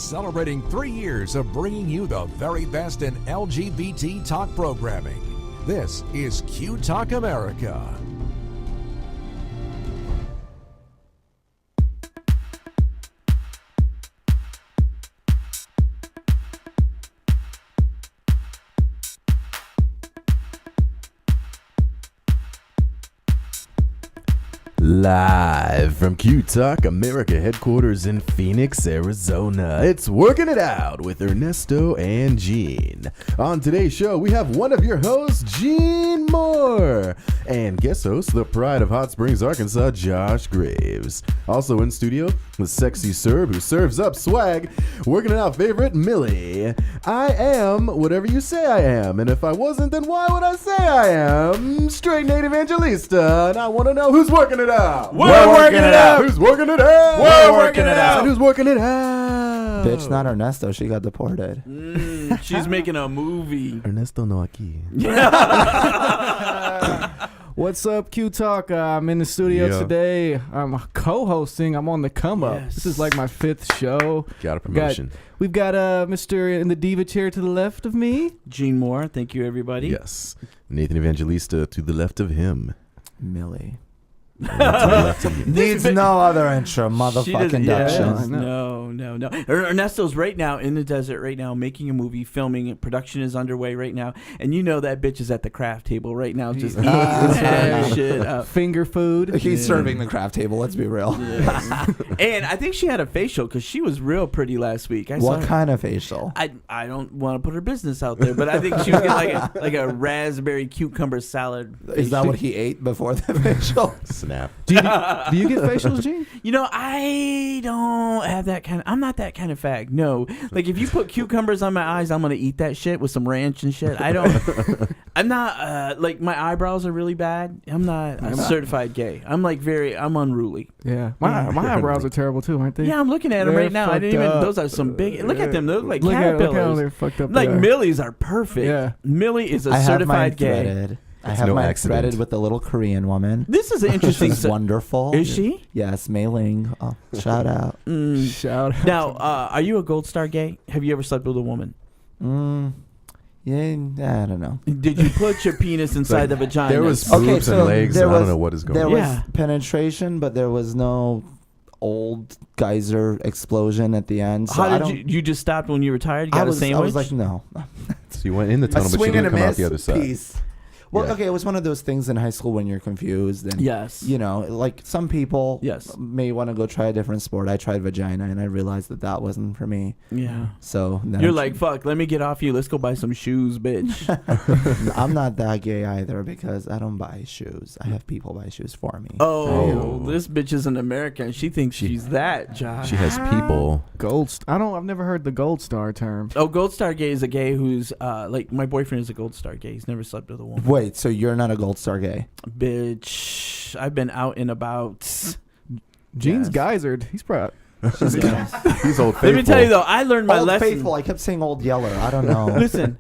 celebrating 3 years of bringing you the very best in LGBT talk programming. This is Q Talk America. Live from Q Talk America headquarters in Phoenix, Arizona, it's Working It Out with Ernesto and Gene. On today's show, we have one of your hosts, Gene Moore, and guest host, the pride of Hot Springs, Arkansas, Josh Graves. Also in studio, the sexy Serb who serves up swag, Working It Out favorite, Millie. I am whatever you say I am, and if I wasn't, then why would I say I am? Straight Nate Evangelista, and I want to know who's working it out. We're working it out. Who's working it out? We're working it out. And who's working it out? Bitch, not Ernesto. She got deported. She's making a movie. Ernesto no aquí. What's up, Q Talk? I'm in the studio today. I'm co-hosting. I'm on the come up. Yes. This is like my 5th show. Got a promotion. We've got Mr. in the diva chair to the left of me. Gene Moore. Thank you, everybody. Yes. Nathan Evangelista to the left of him. Millie. To the left of you. Needs no other intro, motherfucking induction. No. Ernesto's right now in the desert right now making a movie, filming it. Production is underway right now. And you know that bitch is at the craft table right now just eating shit up. Finger food. He's serving the craft table, let's be real. Yes. And I think she had a facial because she was real pretty last week. What kind of facial? I don't want to put her business out there, but I think she was getting like a raspberry cucumber salad. Is that what he ate before the facial? Snap. Do you get facials, Gene? You know, I don't have that kind of... I'm not that kind of fag. No. Like, if you put cucumbers on my eyes, I'm going to eat that shit with some ranch and shit. I don't... I'm not... like, my eyebrows are really bad. I'm not a certified gay. I'm, like, I'm unruly. Yeah. My eyebrows are terrible, too, aren't they? Yeah, I'm looking at them right now. I didn't even... Those are some big... Look at them. They look like caterpillars. Look how they're fucked up. Like, Millie's are perfect. Yeah. Millie is a certified gay. Threaded. I have mine threaded with a little Korean woman. This is an interesting... She's wonderful. Is she? Yes, Mei Ling. Oh, shout out. Shout out. Now, are you a Gold Star gay? Have you ever slept with a woman? Yeah, I don't know. Did you put your penis inside the vagina? There was boobs and legs, and I don't know what is going on. There was penetration, but there was no old geyser explosion at the end. So How did you just stopped when you were tired? You got a sandwich? I was like, no. So you went in the tunnel, but you didn't come out the other side. Piece. Well, okay, it was one of those things in high school when you're confused. And, you know, like some people may want to go try a different sport. I tried vagina, and I realized that wasn't for me. Yeah. So you're like, fuck, let me get off you. Let's go buy some shoes, bitch. I'm not that gay either because I don't buy shoes. I have people buy shoes for me. Oh, this bitch is an American. She thinks she's that, Josh. She has people. I've never heard the Gold Star term. Oh, Gold Star gay is a gay who's, like, my boyfriend is a Gold Star gay. He's never slept with a woman. Wait, so you're not a Gold Star gay? Bitch, I've been out and about. Gene's geysered. He's proud. He's old faithful. Let me tell you, though, I learned my lesson. Old faithful. I kept saying Old Yeller. I don't know. Listen,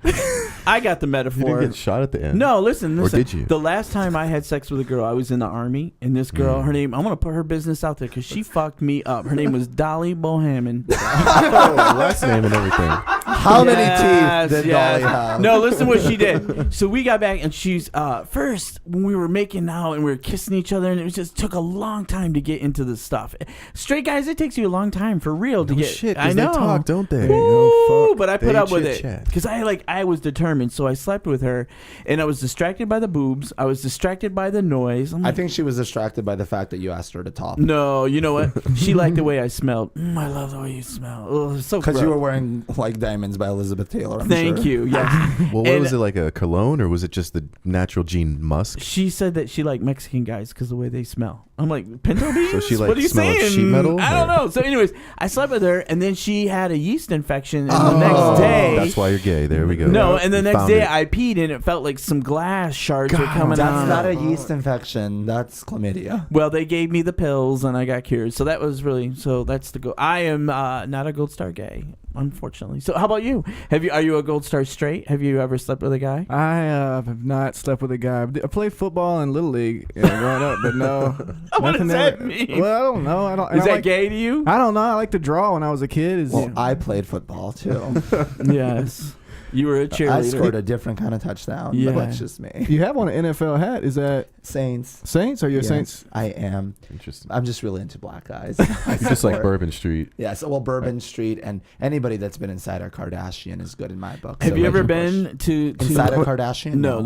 I got the metaphor. You didn't get shot at the end. No, listen. Or did you? The last time I had sex with a girl, I was in the Army, and this girl, her name, I'm going to put her business out there because she fucked me up. Her name was Dolly Bohammon. Last name and everything. How many teeth did Dolly have? No, listen what she did. So we got back, and she's, first, when we were making out and we were kissing each other, and it just took a long time to get into this stuff. Straight guys, it takes you a long time for real to get. Shit, I know. They talk, don't they? Ooh, but I put up with it chat. because I was determined. So I slept with her, and I was distracted by the boobs. I was distracted by the noise. I think she was distracted by the fact that you asked her to top. No, you know what? She liked the way I smelled. I love the way you smell. Oh, so because you were wearing like Diamonds by Elizabeth Taylor. Thank you. Yes. Well, what was it, like a cologne, or was it just the natural Gene Musk? She said that she liked Mexican guys because the way they smell. I'm like, pinto beans? So she what are you smelled saying? like sheet metal? I don't know. So anyways, I slept with her, and then she had a yeast infection, and the next day... That's why you're gay. There we go. No, and the next day I peed, and it felt like some glass shards were coming out. That's not a yeast infection. That's chlamydia. Well, they gave me the pills, and I got cured. So that was really... So that's the... I am not a Gold Star gay. unfortunately. So how about you? Are you a Gold Star straight? Have you ever slept with a guy? I have not slept with a guy. I played football in Little League growing up, but no. What does that mean? Well, I don't know. Is that gay to you? I don't know. I like to draw when I was a kid. I played football too. Yes. You were a cheerleader. I scored a different kind of touchdown. Yeah. But that's just me. You have on an NFL hat. Is that Saints? Saints? Are you a Saints? I am. Interesting. I'm just really into black guys. Just like Bourbon Street. Yeah. So, Bourbon Street, and anybody that's been inside a Kardashian is good in my book. Have you ever been to inside a Kardashian? No.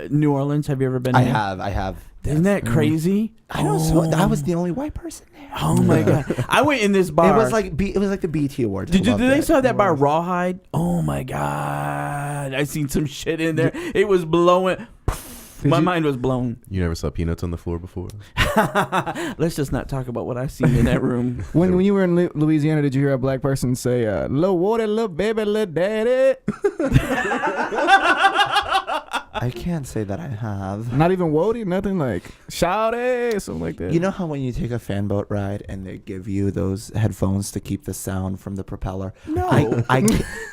New Orleans. Have you ever been? I have. Isn't that crazy? I know. I was the only white person there. Oh my god! I went in this bar. It was like the BT Awards. Did they still have that bar Rawhide? Oh my god! I seen some shit in there. It was blowing. My mind was blown. You never saw peanuts on the floor before? Let's just not talk about what I seen in that room. When you were in Louisiana, did you hear a black person say, "Little water, little baby, little daddy"? I can't say that I have. Not even Wody? Nothing like Shawty, something like that? You know how when you take a fan boat ride and they give you those headphones to keep the sound from the propeller? No.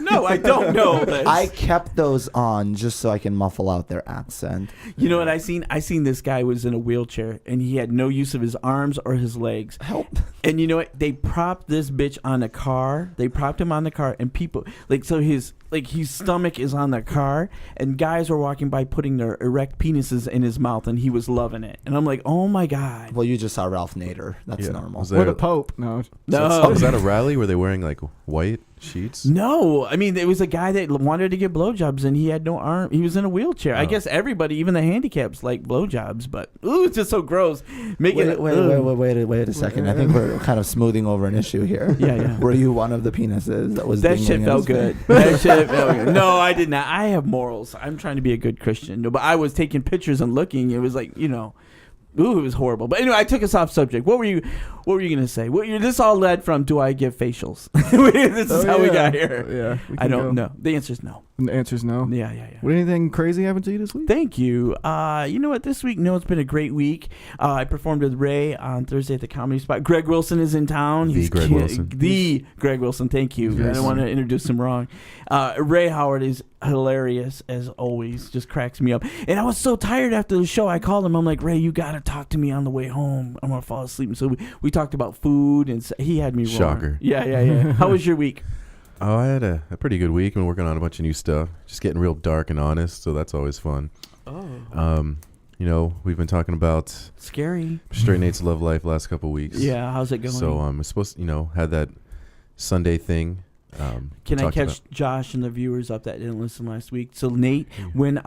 No, I don't know this. I kept those on just so I can muffle out their accent. You know what I seen? I seen this guy was in a wheelchair and he had no use of his arms or his legs. Help. And you know what? They propped this bitch on a car. They propped him on the car and people, his stomach is on the car and guys were walking by putting their erect penises in his mouth and he was loving it. And I'm like, oh my God. Well, you just saw Ralph Nader. That's normal. Or the Pope. No. Was that a rally? Were they wearing like white sheets? No. I mean, it was a guy that wanted to get blowjobs and he had no arm. He was in a wheelchair. I guess everybody, even the handicaps, like blowjobs, but it's just so gross. Wait a second. I think we're kind of smoothing over an issue here. Yeah. Were you one of the penises that was that shit felt good. That shit felt good. No, I did not. I have morals. I'm trying to be a good Christian. No, but I was taking pictures and looking. It was like, it was horrible. But anyway, I took us off subject. What were you gonna say? This all led from, do I give facials? This is how we got here. Yeah. I don't know. The answer is no. The answer is no. Yeah. Would anything crazy happen to you this week? Thank you. You know what? This week, it's been a great week. I performed with Ray on Thursday at the Comedy Spot. Greg Wilson is in town. The Greg Wilson. Thank you. Yes. I don't want to introduce him wrong. Ray Howard is hilarious as always. Just cracks me up. And I was so tired after the show. I called him. I'm like, Ray, you got to talk to me on the way home. I'm gonna fall asleep. And so we talked about food, and he had me wrong. Shocker. Yeah. How was your week? Oh, I had a pretty good week. Been working on a bunch of new stuff. Just getting real dark and honest, so that's always fun. Oh. We've been talking about scary Straight Nate's love life last couple of weeks. Yeah, how's it going? So I'm supposed to, had that Sunday thing. Can I catch Josh and the viewers up that didn't listen last week? So Nate went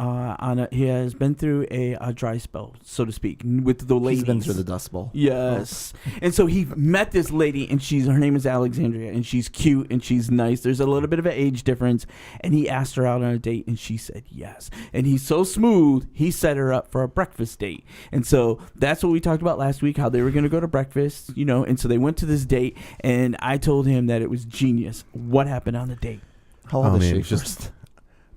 he has been through a dry spell, so to speak, with the ladies. He's been through the Dust Bowl. Yes. And so he met this lady, and her name is Alexandria, and she's cute and she's nice. There's a little bit of an age difference, and he asked her out on a date, and she said yes. And he's so smooth, he set her up for a breakfast date. And so that's what we talked about last week, how they were going to go to breakfast, and so they went to this date, and I told him that it was genius. What happened on the date? How old is she first?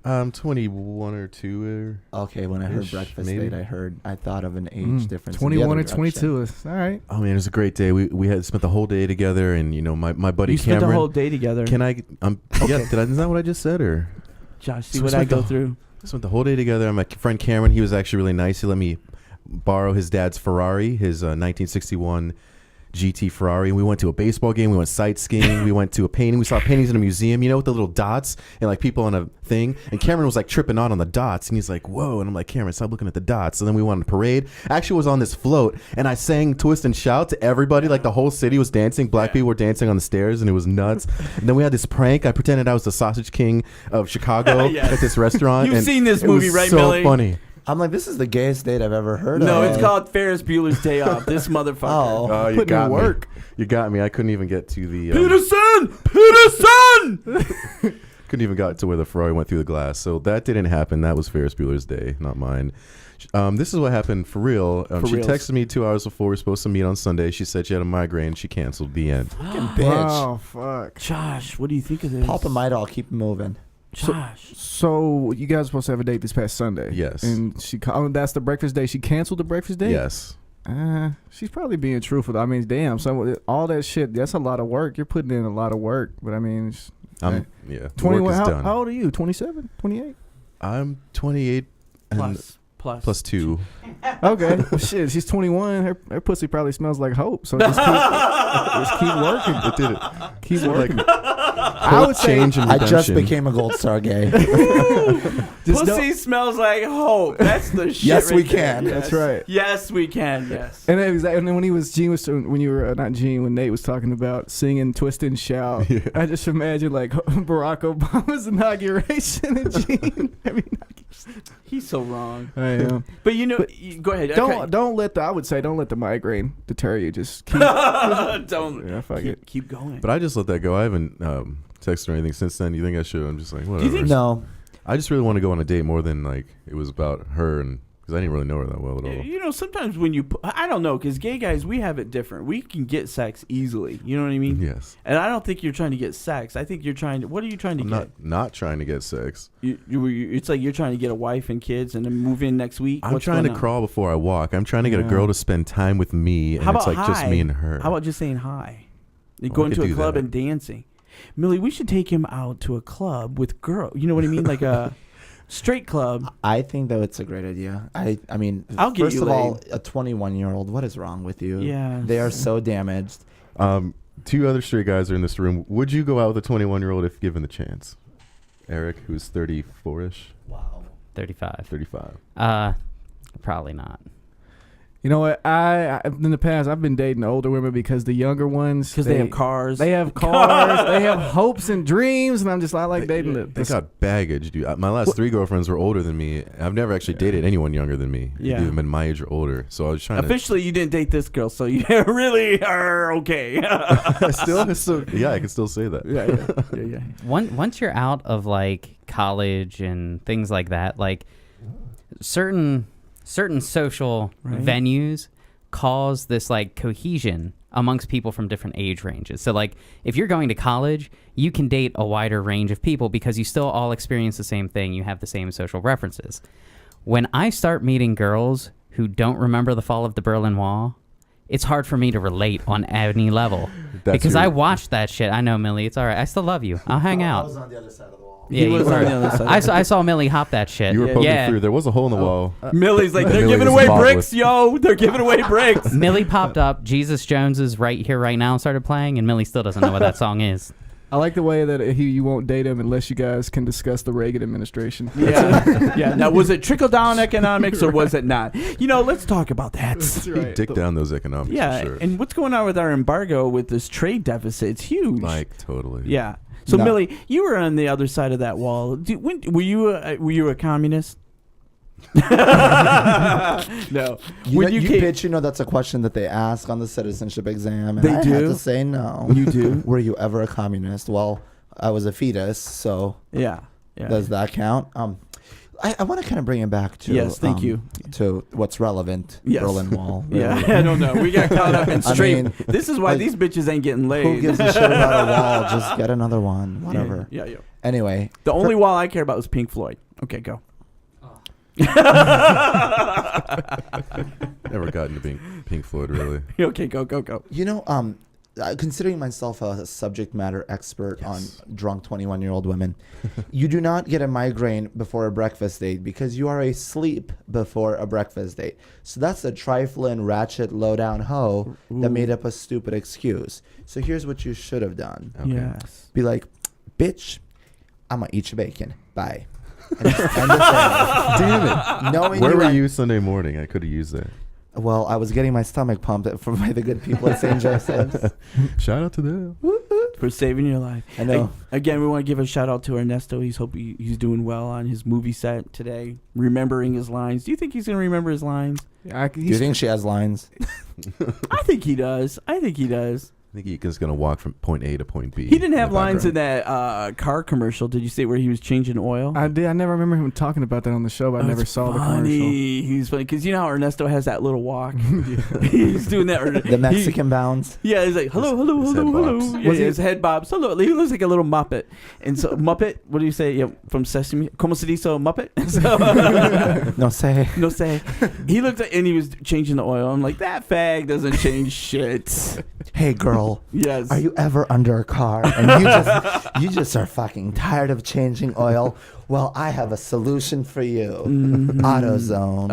21 or 2. Okay, when I heard breakfast date, I thought of an age difference. 21 or 22. All right. Oh man, it was a great day. We had spent the whole day together, and my buddy Cameron. You spent the whole day together. Can I? Yeah. Is that what I just said, or? Josh, see what I go through. Spent the whole day together. My friend Cameron, he was actually really nice. He let me borrow his dad's Ferrari, his 1961 GT Ferrari, and we went to a baseball game. We went sightseeing. We went to a painting. We saw paintings in a museum, with the little dots and like people on a thing. And Cameron was like tripping on the dots, and he's like, "Whoa!" And I'm like, "Cameron, stop looking at the dots." And then we went on a parade. Actually, was on this float, and I sang "Twist and Shout" to everybody. Like the whole city was dancing. Black people were dancing on the stairs, and it was nuts. And then we had this prank. I pretended I was the Sausage King of Chicago at this restaurant. You've seen this movie, right, so Millie? Funny. I'm like, this is the gayest date I've ever heard of. No, it's called Ferris Bueller's Day Off. This motherfucker. You got me. You got me. I couldn't even get to the... Peterson! Couldn't even get to where the Ferrari went through the glass. So that didn't happen. That was Ferris Bueller's Day, not mine. This is what happened for real. She texted me 2 hours before we were supposed to meet on Sunday. She said she had a migraine. She canceled. The end. Fucking bitch. Oh, fuck. Josh, what do you think of this? Pop a Midol. Keep moving. Josh. So you guys were supposed to have a date this past Sunday. Yes. And that's the breakfast day. She canceled the breakfast date? Yes. She's probably being truthful. I mean, damn, all that shit, that's a lot of work. You're putting in a lot of work. But I mean, 21. Work is how, done. How old are you? 27? 28? I'm 28 plus 2. Okay. Well, shit, she's 21. Her pussy probably smells like hope. So just keep working. It did it. Keep working. I would say I just became a gold star gay. Pussy smells like hope. That's the shit. Yes, right we there. can. Yes. That's right. Yes, we can. Yes. And then when Nate was talking about singing "Twist and Shout," I just imagine like Barack Obama's inauguration and Gene. He's so wrong. I am. But go ahead. Don't let the migraine deter you. Just keep keep going. But I just let that go. I haven't texted or anything since then. You think I should? I'm just like, whatever. Do you think no? I just really want to go on a date more than like it was about her, and because I didn't really know her that well at all. Sometimes when I don't know, because gay guys, we have it different. We can get sex easily. You know what I mean? Yes. And I don't think you're trying to get sex. I think you're trying to. What are you trying to get? Not trying to get sex. It's like you're trying to get a wife and kids and then move in next week. I'm trying to crawl before I walk. I'm trying to get a girl to spend time with me, and it's like just me and her. How about just saying hi? Going to a club and dancing. Millie, we should take him out to a club with girls. You know what I mean? Like a straight club. I think that it's a great idea. I mean, I'll get first you of laid. all, a 21-year-old, what is wrong with you? Yeah. They are so damaged. 2 other straight guys are in this room. Would you go out with a 21-year-old if given the chance? Eric, who's 34-ish. Wow. 35. Probably not. You know what? I in the past I've been dating older women because the younger ones they have cars. They have cars. They have hopes and dreams, and I like dating They got baggage, dude. My last 3 girlfriends were older than me. I've never actually dated anyone younger than me. Yeah. Even been my age or older. So I was trying Officially, you didn't date this girl, so you really are okay. I can still say that. Yeah. Once you're out of like college and things like that, like certain social venues cause this like cohesion amongst people from different age ranges. So like if you're going to college, you can date a wider range of people because you still all experience the same thing. You have the same social references. When I start meeting girls who don't remember the fall of the Berlin Wall, it's hard for me to relate on any level. Because I watched that shit. I know, Millie. It's all right. I still love you. I'll hang out. I was on the other side of the wall. Yeah, he was on the other side. I saw Millie hop that shit. You were poking through. There was a hole in the wall. Millie's like, they're giving away bricks, yo. They're giving away bricks. Millie popped up. Jesus Jones is right here, right now, and started playing, and Millie still doesn't know what that song is. I like the way that you won't date him unless you guys can discuss the Reagan administration. Yeah. Now, was it trickle-down economics or was it not? Let's talk about that. That's right. Dick down those economics. Yeah, for sure. and what's going on with our embargo with this trade deficit? It's huge. Like, totally. Yeah. So, Millie, you were on the other side of that wall. Were you a communist? No. Bitch, that's a question that they ask on the citizenship exam. And I had to say no. You do? Were you ever a communist? Well, I was a fetus, so yeah. Does that count? I want to kind of bring it back to thank you, to what's relevant. Yes. Berlin Wall. Really. Yeah, I don't know. We got caught up in straight. This is why these bitches ain't getting laid. Who gives a shit about a wall? Just get another one. Whatever. Yeah. Anyway, the only wall I care about was Pink Floyd. Okay, go. Never got into Pink Floyd, really. Okay, go. Considering myself a subject matter expert on drunk 21-year-old women, you do not get a migraine before a breakfast date because you are asleep before a breakfast date. So that's a trifling, ratchet, low-down hoe that made up a stupid excuse. So here's what you should have done. Okay. Yes. Be like, bitch, I'm going to eat your bacon. Bye. And just end it there. Damn it. Where were you Sunday morning? I could have used that. Well, I was getting my stomach pumped by the good people at St. Joseph's. Shout out to them. For saving your life. I know. Again, we want to give a shout out to Ernesto. He's doing well on his movie set today, remembering his lines. Do you think he's going to remember his lines? Do you think she has lines? I think he does. I think he's going to walk from point A to point B. He didn't have lines in that car commercial. Did you see where he was changing oil? I did. I never remember him talking about that on the show, but I never saw the commercial. He's funny because you know how Ernesto has that little walk. He's doing that. The Mexican bounce. Yeah, he's like hello, hello, hello, hello. Yeah, his head bobs. Hello. He looks like a little Muppet. And so Muppet. What do you say? Yeah, from Sesame. Como se dice Muppet? So, no say. No say. He looked like, and he was changing the oil. I'm like, that fag doesn't change shit. Hey girl. Yes. Are you ever under a car and you just are fucking tired of changing oil? Well, I have a solution for you. AutoZone.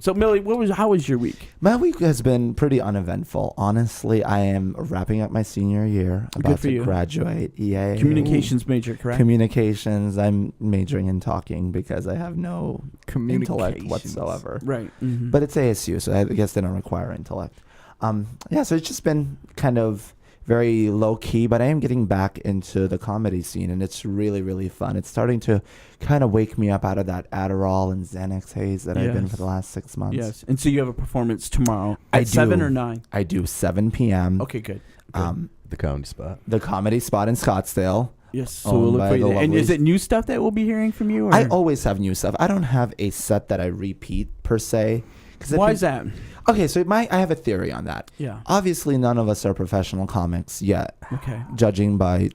So Millie, how was your week? My week has been pretty uneventful. Honestly, I am wrapping up my senior year, about to graduate. Yay. Communications major, correct? Communications. I'm majoring in talking because I have no intellect whatsoever. Right. Mm-hmm. But it's ASU, so I guess they don't require intellect. So it's just been kind of very low key, but I am getting back into the comedy scene, and it's really, really fun. It's starting to kind of wake me up out of that Adderall and Xanax haze that I've been for the last 6 months. Yes. And so you have a performance tomorrow at 7 or 9? I do 7 p.m. Okay, good. The comedy spot. The comedy spot in Scottsdale. Yes, so we'll look for you. And is it new stuff that we'll be hearing from you? Or? I always have new stuff. I don't have a set that I repeat per se. Why is that? Okay, so I have a theory on that. Yeah. Obviously, none of us are professional comics yet. Okay. Judging by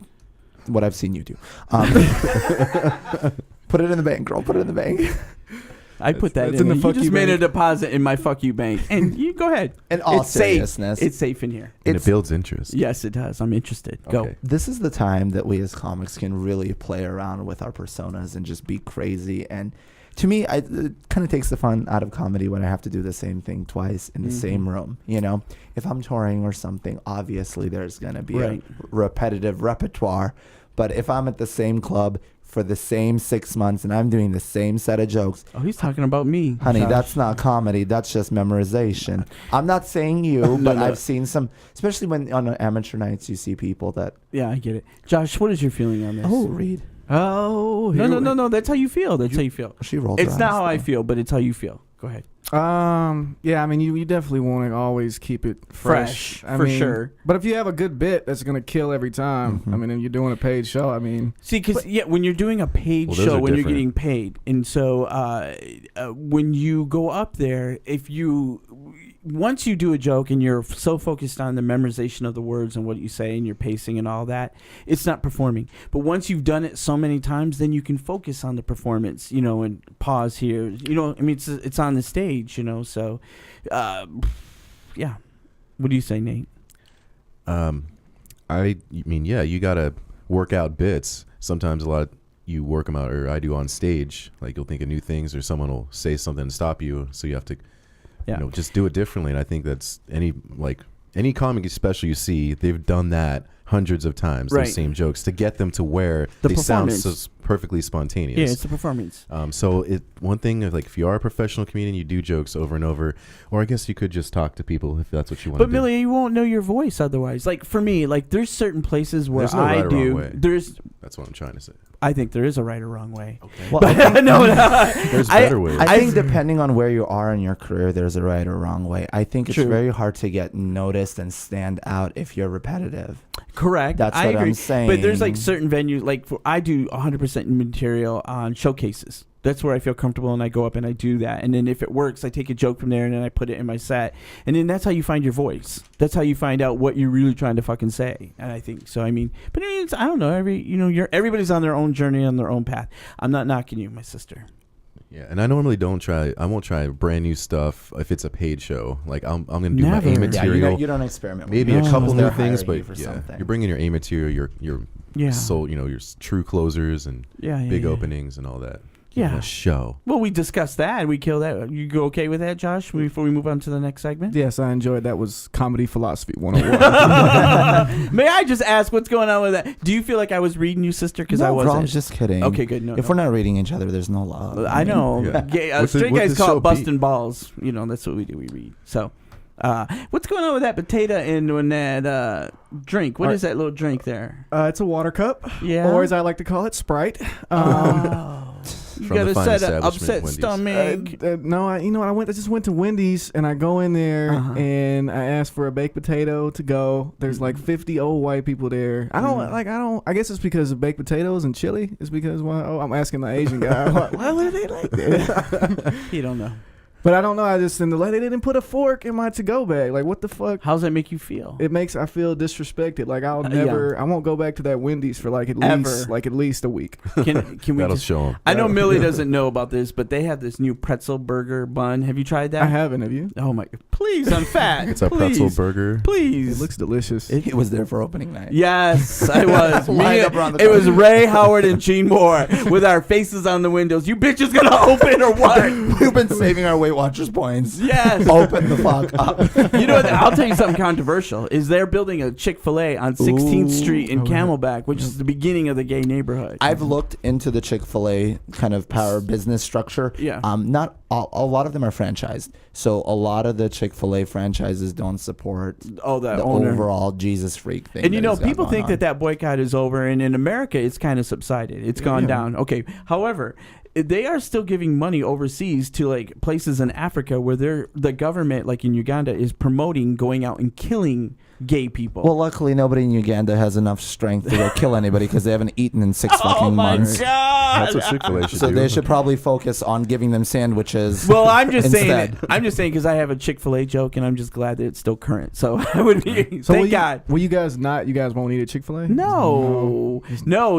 what I've seen you do. Put it in the bank, girl. Put it in the bank. I put that in. You just made a deposit in my fuck you bank. And you go ahead. In all seriousness. It's safe in here. And it builds interest. Yes, it does. I'm interested. Go. Okay. This is the time that we as comics can really play around with our personas and just be crazy. And to me, it kind of takes the fun out of comedy when I have to do the same thing twice in the same room. You know, if I'm touring or something, obviously there's going to be a repetitive repertoire. But if I'm at the same club for the same 6 months and I'm doing the same set of jokes. Oh, he's talking about me. Honey, that's not comedy. That's just memorization. I'm not saying you, but I've seen some, especially when on amateur nights you see people that. Yeah, I get it. Josh, what is your feeling on this? Oh, Reed. Oh, no. That's how you feel. How you feel. She rolled. It's not how I feel, but it's how you feel. Go ahead. Yeah, I mean, you definitely want to always keep it fresh. For sure. But if you have a good bit that's gonna kill every time, I mean, and you're doing a paid show, I mean, see, because when you're doing a paid show, when you're getting paid, and so when you go up there, once you do a joke and you're so focused on the memorization of the words and what you say and your pacing and all that, it's not performing. But once you've done it so many times, then you can focus on the performance, and pause here. I mean, it's on the stage, so, yeah. What do you say, Nate? You got to work out bits. Sometimes you work them out, or I do on stage. Like, you'll think of new things, or someone will say something and stop you, so you have to just do it differently. And I think that's any comic, especially you see, they've done that hundreds of times, those same jokes, to get them to where they sound so perfectly spontaneous. Yeah, it's a performance. So one thing is, like, if you are a professional comedian, you do jokes over and over, or I guess you could just talk to people if that's what you want to do. But Millie, you won't know your voice otherwise. Like, for me, there's certain places where That's what I'm trying to say. I think there is a right or wrong way. Okay. Well, there's better ways. I think depending on where you are in your career, there's a right or wrong way. I think it's very hard to get noticed and stand out if you're repetitive. Correct. That's what I'm saying. But there's certain venues, I do 100% material on showcases. That's where I feel comfortable, and I go up and I do that. And then if it works, I take a joke from there and then I put it in my set. And then that's how you find your voice. That's how you find out what you're really trying to fucking say. And I think so. I mean, I don't know. Everybody's on their own journey, on their own path. I'm not knocking you, my sister. Yeah, and I normally I won't try brand new stuff if it's a paid show. Like, I'm going to do my A material. Yeah, you don't experiment. Maybe a couple new things, but you're bringing your A material, your soul, your true closers and big openings and all that. A show. Well, we discussed that. We killed that. You go okay with that, Josh, before we move on to the next segment? Yes, I enjoyed that. Was Comedy Philosophy 101. May I just ask what's going on with that? Do you feel like I was reading you, sister? Because I wasn't. I was just kidding. Okay, good. If we're not reading each other, there's no love. I know. Yeah. Straight guys call it busting balls. That's what we do. We read. So, what's going on with that potato and that drink? What is that little drink there? It's a water cup. Yeah. Or as I like to call it, Sprite. You From the gotta fine set an establishment, upset Wendy's. stomach. No, I just went to Wendy's and I go in there and I asked for a baked potato to go. There's like 50 old white people there. I guess it's because of baked potatoes and chili. It's because I'm asking the Asian guy why are they like that? You don't know. But I don't know. I just they didn't put a fork in my to-go bag. Like, what the fuck? How does that make you feel? I feel disrespected. Like, I won't go back to that Wendy's for at least a week. Can we That'll show them. I know Millie doesn't know about this, but they have this new pretzel burger bun. Have you tried that? I haven't. Have you? Oh my! Please, I'm fat. It's a pretzel burger. Please. It looks delicious. It was there for opening night. Yes, I was. It was Ray, Howard, and Gene Moore with our faces on the windows. You bitches gonna open or what? We've been saving our Weight Watchers points. Yes. Open the fuck up. You know what? I'll tell you something controversial. Is they're building a Chick-fil-A on 16th Street in Camelback, which is the beginning of the gay neighborhood. I've looked into the Chick-fil-A kind of power business structure. Yeah. Not a lot of them are franchised. So a lot of the Chick-fil-A franchises don't support the overall Jesus freak thing. And people think that boycott is over, and in America it's kind of subsided. It's gone down. Okay. However, they are still giving money overseas to like places in Africa where the government, like in Uganda, is promoting going out and killing gay people. Well, luckily nobody in Uganda has enough strength to go kill anybody because they haven't eaten in 6 fucking months. God. That's what Chick-fil-A should So do. they should probably focus on giving them sandwiches. Well, I'm just instead. saying because I have a Chick-fil-A joke, and I'm just glad that it's still current. So I would be. Thank God. Will you guys not? You guys won't eat at Chick-fil-A? No.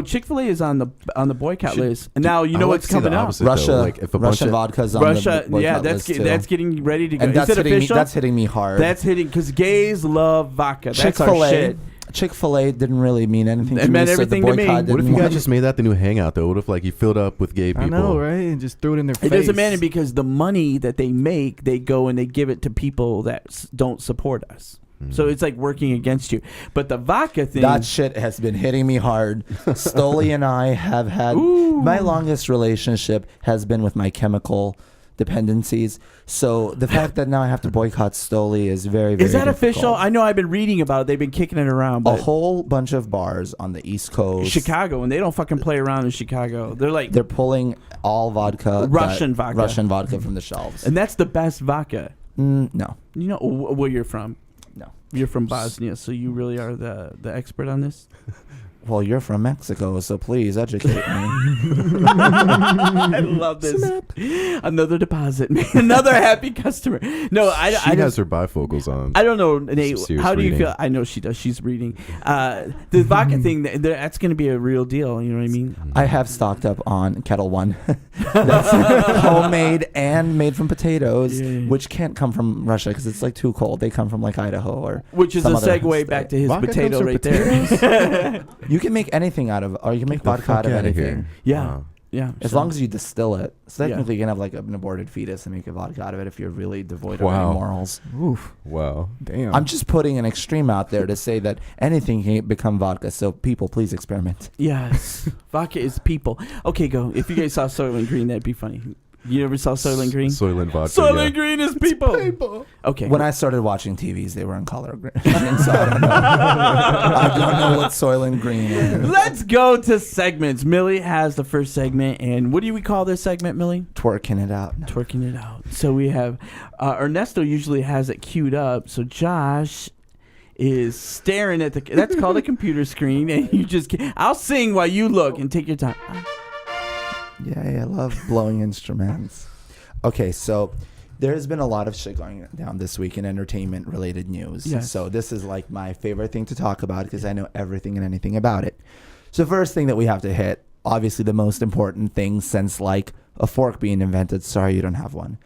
Chick-fil-A is on the boycott list. And now you know what's coming up. Russia, Russian vodka's on the boycott list too. That's getting ready to go. And that's hitting me hard. That's hitting because gays love vodka. That's our shit. Chick-fil-A didn't really mean anything to me. It meant everything to me. What if you guys just made that the new hangout, though? What if you filled up with gay people? I know, right? And just threw it in their face. It doesn't matter because the money that they make, they go and they give it to people that don't support us. So it's like working against you. But the vodka thing... That shit has been hitting me hard. Stoli and I have had... My longest relationship has been with my chemical dependencies. So the fact that now I have to boycott Stoli is very, very Is that difficult. official? I know I've been reading about it. They've been kicking it around. But a whole bunch of bars on the East Coast. Chicago, and they don't fucking play around in Chicago. They're pulling all vodka. Russian vodka from the shelves. And that's the best vodka. No. You know where you're from? No. You're from Bosnia, so you really are the expert on this? Well, you're from Mexico, so please educate me. I love this. Another deposit. Another happy customer. No, She has her bifocals on. I don't know, Nate. How do you feel? I know she does. She's reading. The vodka thing, that's going to be a real deal. You know what I mean? I have stocked up on Kettle One. That's homemade and made from potatoes, which can't come from Russia because it's like too cold. They come from like Idaho or which is a segue back to his vodka potato right there. You can make anything out of, or you can make vodka out of anything. Yeah. Wow. Yeah. As long as you distill it. So technically you can have like an aborted fetus and make a vodka out of it if you're really devoid of any morals. Oof. Wow. Damn. I'm just putting an extreme out there to say that anything can become vodka. So people, please experiment. Yes. Vodka is people. Okay, go. If you guys saw Soylent Green, that'd be funny. You ever saw Soylent Green? Soylent vodka. Soylent Green is people. Okay. When I started watching TVs, they were in color green. So I don't know. I don't know what Soylent Green is. Let's go to segments. Millie has the first segment, and what do we call this segment, Millie? Twerking it out. Twerking it out. So we have Ernesto usually has it queued up. So Josh is staring at that's called a computer screen, and you just I'll sing while you look and take your time. Yeah, I love blowing instruments. Okay, so there's been a lot of shit going down this week in entertainment-related news. Yes. So this is like my favorite thing to talk about because I know everything and anything about it. So first thing that we have to hit, obviously the most important thing since like a fork being invented. Sorry, you don't have one.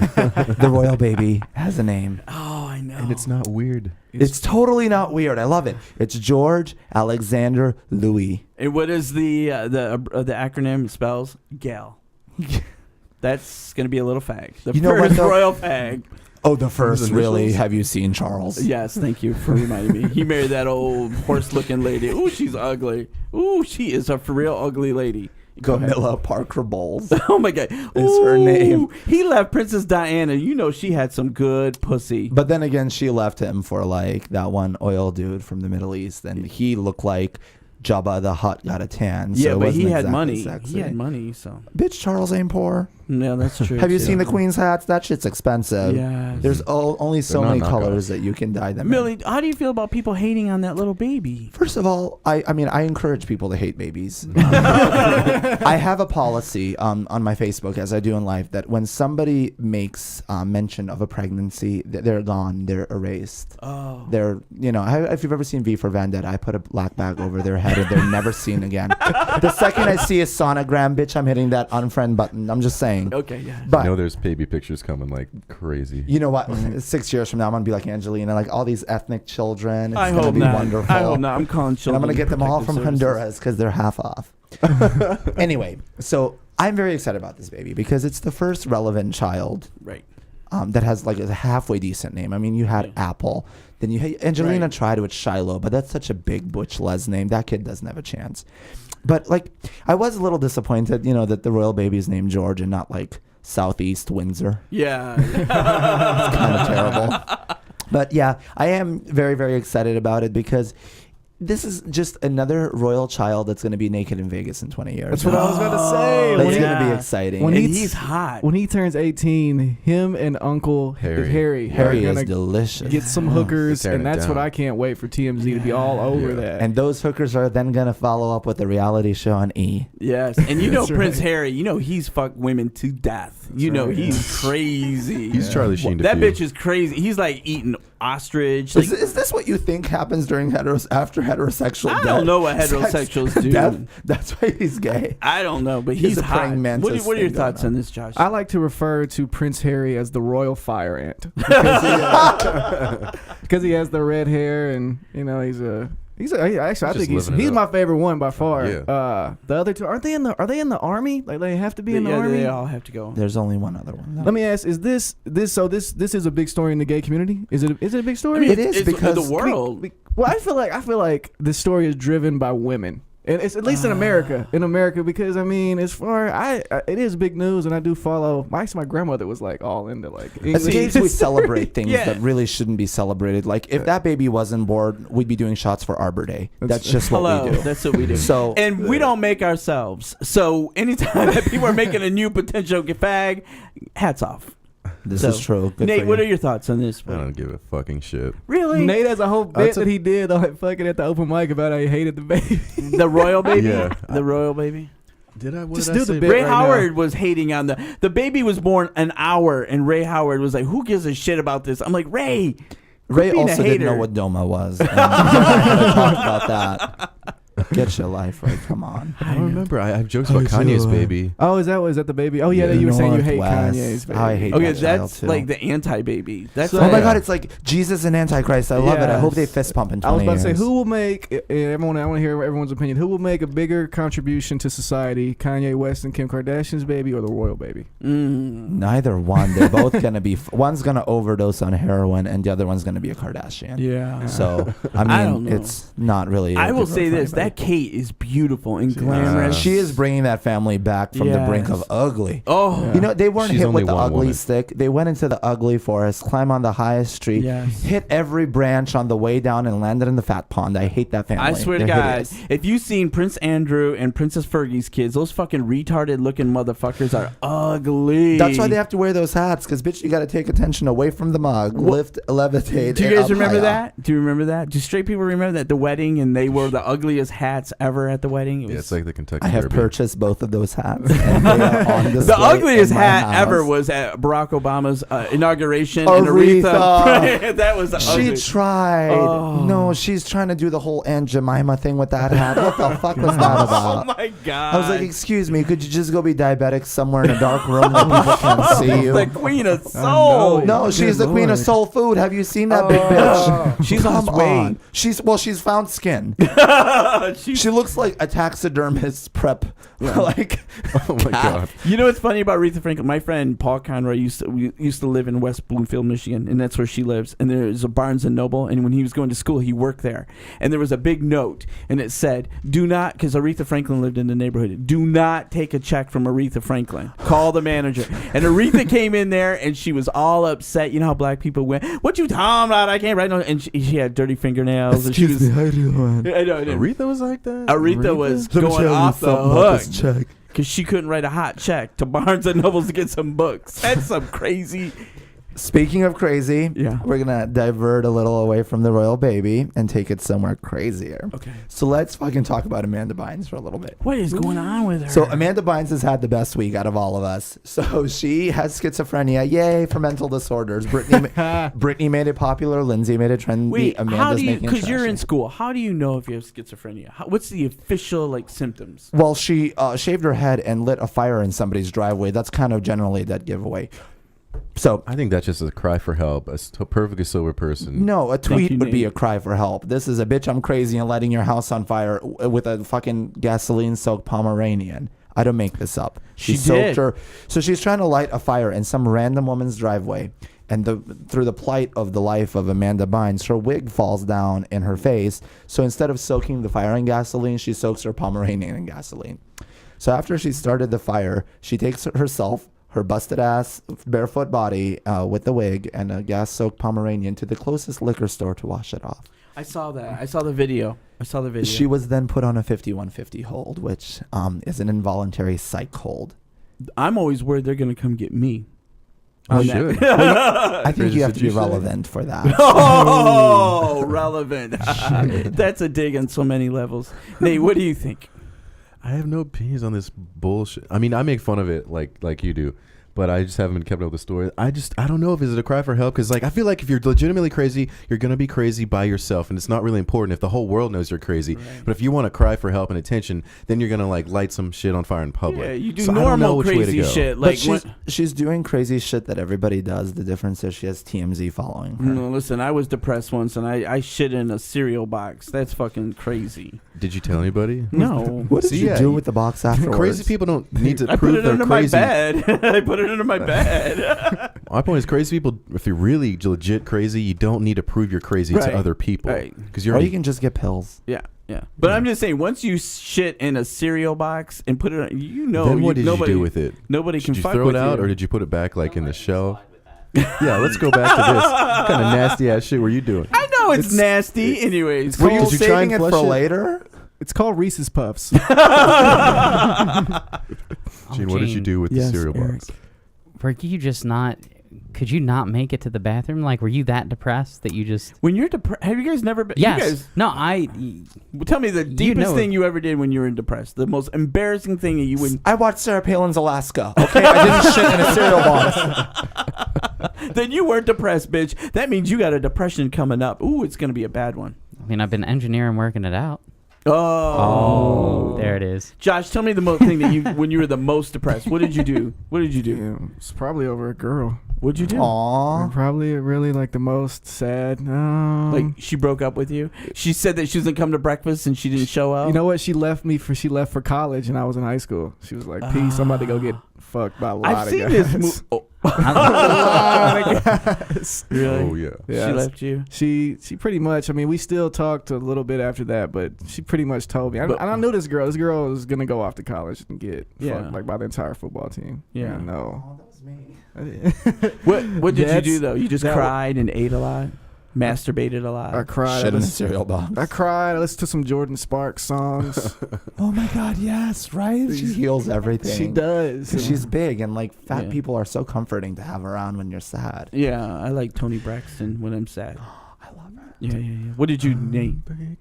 The royal baby has a name. Oh, I know. And it's not weird. It's totally not weird. I love it. It's George Alexander Louis. And what is the acronym spells? GAL. That's gonna be a little fag. The first royal fag. Oh, the first, really? Have you seen Charles? Yes, thank you for reminding me. He married that old horse-looking lady. Ooh, she's ugly. Ooh, she is a for real ugly lady. Camilla Parker Bowles. Oh my God, is her name. He left Princess Diana. You know she had some good pussy. But then again, she left him for like that one oil dude from the Middle East, and he looked like Jabba the Hutt got a tan. Yeah, so but he had exactly money. sexy. He had money, so. Bitch, Charles ain't poor. No, that's true. Have you seen the Queen's hats? That shit's expensive. Yeah. There's only so They're many not colors that you can dye them Millie, in. how do you feel about people hating on that little baby? First of all, I mean, I encourage people to hate babies. I have a policy on my Facebook, as I do in life, that when somebody makes mention of a pregnancy, they're gone. They're erased. Oh. They're, if you've ever seen V for Vendetta, I put a black bag over their head and they're never seen again. The second I see a sonogram, bitch, I'm hitting that unfriend button. I'm just saying. Okay, yeah. But I know there's baby pictures coming like crazy. you know what? 6 years from now, I'm gonna be like Angelina, like all these ethnic children. It's I gonna hope be not. wonderful. I hope not. I'm calling And children. I'm gonna get them all from protective services. Honduras because they're half off. Anyway, so I'm very excited about this baby because it's the first relevant child Right. that has like a halfway decent name. I mean, you had Apple, then you had Angelina Right. tried with Shiloh, but that's such a big Butch Les name. That kid doesn't have a chance. But like, I was a little disappointed, that the royal baby is named George and not like Southeast Windsor. Yeah. It's kind of terrible. But yeah, I am very, very excited about it because this is just another royal child that's going to be naked in Vegas in 20 years. That's what I was about to say. That's When he- going to be Yeah. exciting. When And he- he's hot. When he turns 18, him and Uncle Harry Harry are is gonna delicious. get some hookers, Tearing and it that's what down. I can't wait for TMZ to be all over Yeah. that. And those hookers are then going to follow up with a reality show on E! Yes, and That's Prince right. Harry, he's fucked women to death. right. He's crazy. He's Charlie Sheen to That few. bitch is crazy. He's like eating ostrich. Is this what you think happens during after heterosexual I death? don't know what Sex, heterosexuals do. death? That's why he's gay. I don't know, but He's he's a hot. praying mantis What are your thing thoughts going on this, Josh? I like to refer to Prince Harry as the royal fire ant because he has the red hair, and I think he's my favorite one by far. Yeah. The other two, are they in the army? Like they have to be in the yeah, army. they all have to go. There's only one other one. Let me ask: is this is a big story in the gay community? Is it a big story? It is it's because the world. Well, I feel like this story is driven by women. And it's at least in America, because I mean, as far it is big news, and I do follow. Actually, my grandmother was like all into like As English gays, we history. celebrate things Yeah. that really shouldn't be celebrated. Like if that baby wasn't born, we'd be doing shots for Arbor Day. That's just what Hello, we do. that's what we do. So And we don't make ourselves. So anytime that people are making a new potential fag, hats off. this So, is true. Good Nate, for what you. are your thoughts on this? I don't give a fucking shit. Really? Nate has a whole bit That's a- that he did like fucking at the open mic about how he hated the baby. The royal baby? Yeah. The royal baby? Did I? What Just did do I the say? bit. Ray right Howard was hating on the baby was born an hour, and Ray Howard was like, "Who gives a shit about this?" I'm like, Ray. Ray being a also didn't know hater. what Doma was. And I talked about that. Get your life right. Come on. I don't remember. I have jokes about Kanye's baby. Oh, is that the baby? Oh yeah, Yeah. you were saying you hate Northwest. Kanye's baby. I hate Okay, that child, that's too. like the anti-baby. That's So- Oh my Yeah. God, it's like Jesus and Antichrist. I love it. I hope they Yes. fist pump in I was 20 about to say, years. who will make? Everyone, I want to hear everyone's opinion. Who will make a bigger contribution to society, Kanye West and Kim Kardashian's baby, or the royal baby? Neither one. They're both going to be... One's going to overdose on heroin and the other one's going to be a Kardashian. Yeah. So, I mean, I don't know. it's not really... I will good say for this: anybody. that Kate is beautiful and glamorous. She is bringing that family back from the brink Yes. of ugly. Oh, You know, they weren't She's hit only with the one ugly woman. stick. They went into the ugly forest, climbed on the highest tree, Yes. hit every branch on the way down, and landed in the fat pond. I hate that family. I swear to They're God, hideous. if you've seen Prince Andrew and Princess Fergie's kids, those fucking retarded looking motherfuckers are ugly. That's why they have to wear those hats, because, bitch, you got to take attention away from the mug, lift, levitate. Do you and guys up remember higher. that? Do you remember that? Do straight people remember that? The wedding, and they wore the ugliest hats ever at the wedding. It Yeah, was- it's like the Kentucky I have Derby. purchased both of those hats. And they are on the display ugliest in my hat house. ever was at Barack Obama's inauguration. Aretha. And Aretha. That was She ugly. tried. Oh. No, she's trying to do the whole Aunt Jemima thing with that hat. What the fuck was that Oh about? my God! I was like, excuse me, could you just go be diabetic somewhere in a dark room that people can't see you? the queen of soul. No, she's the Good queen of Lord. soul food. Have you seen that big bitch? She's Come lost weight. on. She's found skin. She looks like a taxidermist prep. Like, Oh my god. You know what's funny about Aretha Franklin? My friend Paul Conroy used to live in West Bloomfield, Michigan, and that's where she lives. And there's a Barnes and Noble, and when he was going to school, he worked there. And there was a big note, and it said, "Do not," because Aretha Franklin lived in the neighborhood. "Do not take a check from Aretha Franklin. Call the manager." And Aretha came in there, and she was all upset. You know how black people went, "What you talking about? I can't write no." And she had dirty fingernails. And she was. how do you want? I know. Aretha was like like that? Aretha was going off the hook because she couldn't write a hot check to Barnes and Nobles to get some books. That's some crazy. Speaking of crazy, we're going to divert a little away from the royal baby and take it somewhere crazier. Okay. So let's fucking talk about Amanda Bynes for a little bit. What is going on with her? So Amanda Bynes has had the best week out of all of us. So she has schizophrenia. Yay for mental disorders. Brittany made it popular. Lindsay made it trendy. Wait, Amanda's how do you, making it because you're trashy. in school, how do you know if you have schizophrenia? What's the official symptoms? Well, she shaved her head and lit a fire in somebody's driveway. That's kind of generally a dead giveaway. So I think that's just a cry for help. A perfectly sober person. No, a tweet would be a cry for help. This is a bitch, I'm crazy and lighting your house on fire with a fucking gasoline-soaked Pomeranian. I don't make this up. She soaked her. So she's trying to light a fire in some random woman's driveway. And through the plight of the life of Amanda Bynes, her wig falls down in her face. So instead of soaking the fire in gasoline, she soaks her Pomeranian in gasoline. So after she started the fire, she takes herself, her busted ass, barefoot body with the wig and a gas-soaked Pomeranian to the closest liquor store to wash it off. I saw that. I saw the video. She was then put on a 5150 hold, which is an involuntary psych hold. I'm always worried they're going to come get me. Oh, should. I think you have to be relevant for that. Oh, relevant. That's a dig on so many levels. Nate, what do you think? I have no opinions on this bullshit. I mean, I make fun of it like you do, but I just haven't been kept up with the story. I don't know if it's a cry for help because I feel like if you're legitimately crazy, you're gonna be crazy by yourself, and it's not really important if the whole world knows you're crazy. Right. But if you want to cry for help and attention, then you're gonna light some shit on fire in public. Yeah, you do normal crazy shit. But she's doing crazy shit that everybody does. The difference is she has TMZ following her. No, listen, I was depressed once and I shit in a cereal box. That's fucking crazy. Did you tell anybody? No. What did you do with the box afterwards? Crazy people don't need to prove they're crazy. I put it under my bed. My point is, crazy people, if you're really legit crazy, you don't need to prove you're crazy to other people. Right. Or you can just get pills. Yeah. Yeah. But I'm just saying, once you shit in a cereal box and put it on, then what did you do with it? Nobody can fuck with you. Did you throw it out or did you put it back in the shelf? Yeah, let's go back to this. What kind of nasty ass shit were you doing? I know it's nasty. Anyways. Were you saving it for later? It's called Reese's Puffs. Gene, what did you do with the cereal box? Were you just not... Could you not make it to the bathroom? Were you that depressed that you just... When you're depressed... Have you guys never been... Yes. You guys, no, tell me the deepest thing you ever did when you were depressed. The most embarrassing thing you would... I watched Sarah Palin's Alaska. Okay? I didn't shit in a cereal box. Then you weren't depressed, bitch. That means you got a depression coming up. Ooh, it's going to be a bad one. I mean, I've been engineering, working it out. Oh, there it is. Josh, tell me the thing that you when you were the most depressed. What did you do? Yeah, it's probably over a girl. What'd you do? Aww. Probably really the most sad. She broke up with you? She said that she was going to come to breakfast and she didn't show up? You know what? She left for college and I was in high school. She was like, peace, I'm about to go get fucked by a lot of guys. I've seen this movie. A lot of guys. Really? Oh, yeah. She left you? She pretty much, I mean, we still talked a little bit after that, but she pretty much told me. I knew this girl. This girl was going to go off to college and get fucked by the entire football team. Yeah. No. Oh, that was me. What did you do, though? You just cried and ate a lot? Masturbated a lot? I cried. Shit in a cereal box. I cried. I listened to some Jordan Sparks songs. Oh my God, yes, right? She heals everything. She does. She's big, and fat people are so comforting to have around when you're sad. Yeah, I like Toni Braxton when I'm sad. I love her. Yeah. What did you, Nate? Nate,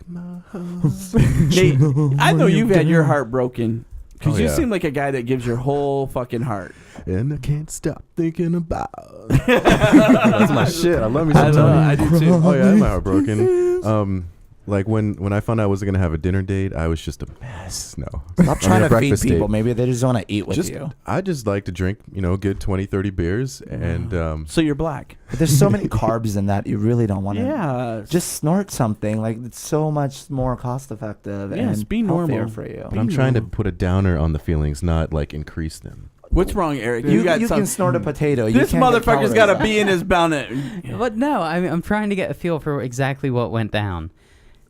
I know you've had your heart broken. Because you seem like a guy that gives your whole fucking heart. And I can't stop thinking about. That's my shit. I love me some Tony. I do too. Oh yeah, I had my heart broken. When I found out I wasn't gonna have a dinner date, I was just a mess. No. Stop trying to feed people. Maybe they just want to eat with you. I just like to drink, good 20, 30 beers. And so you're black. But there's so many carbs in that you really don't want to. Yeah. Just snort something. It's so much more cost effective and be normal for you. But I'm trying to put a downer on the feelings, not increase them. What's wrong, Eric? You can snort a potato. This motherfucker's got a bee in his bonnet. But no, I'm trying to get a feel for exactly what went down.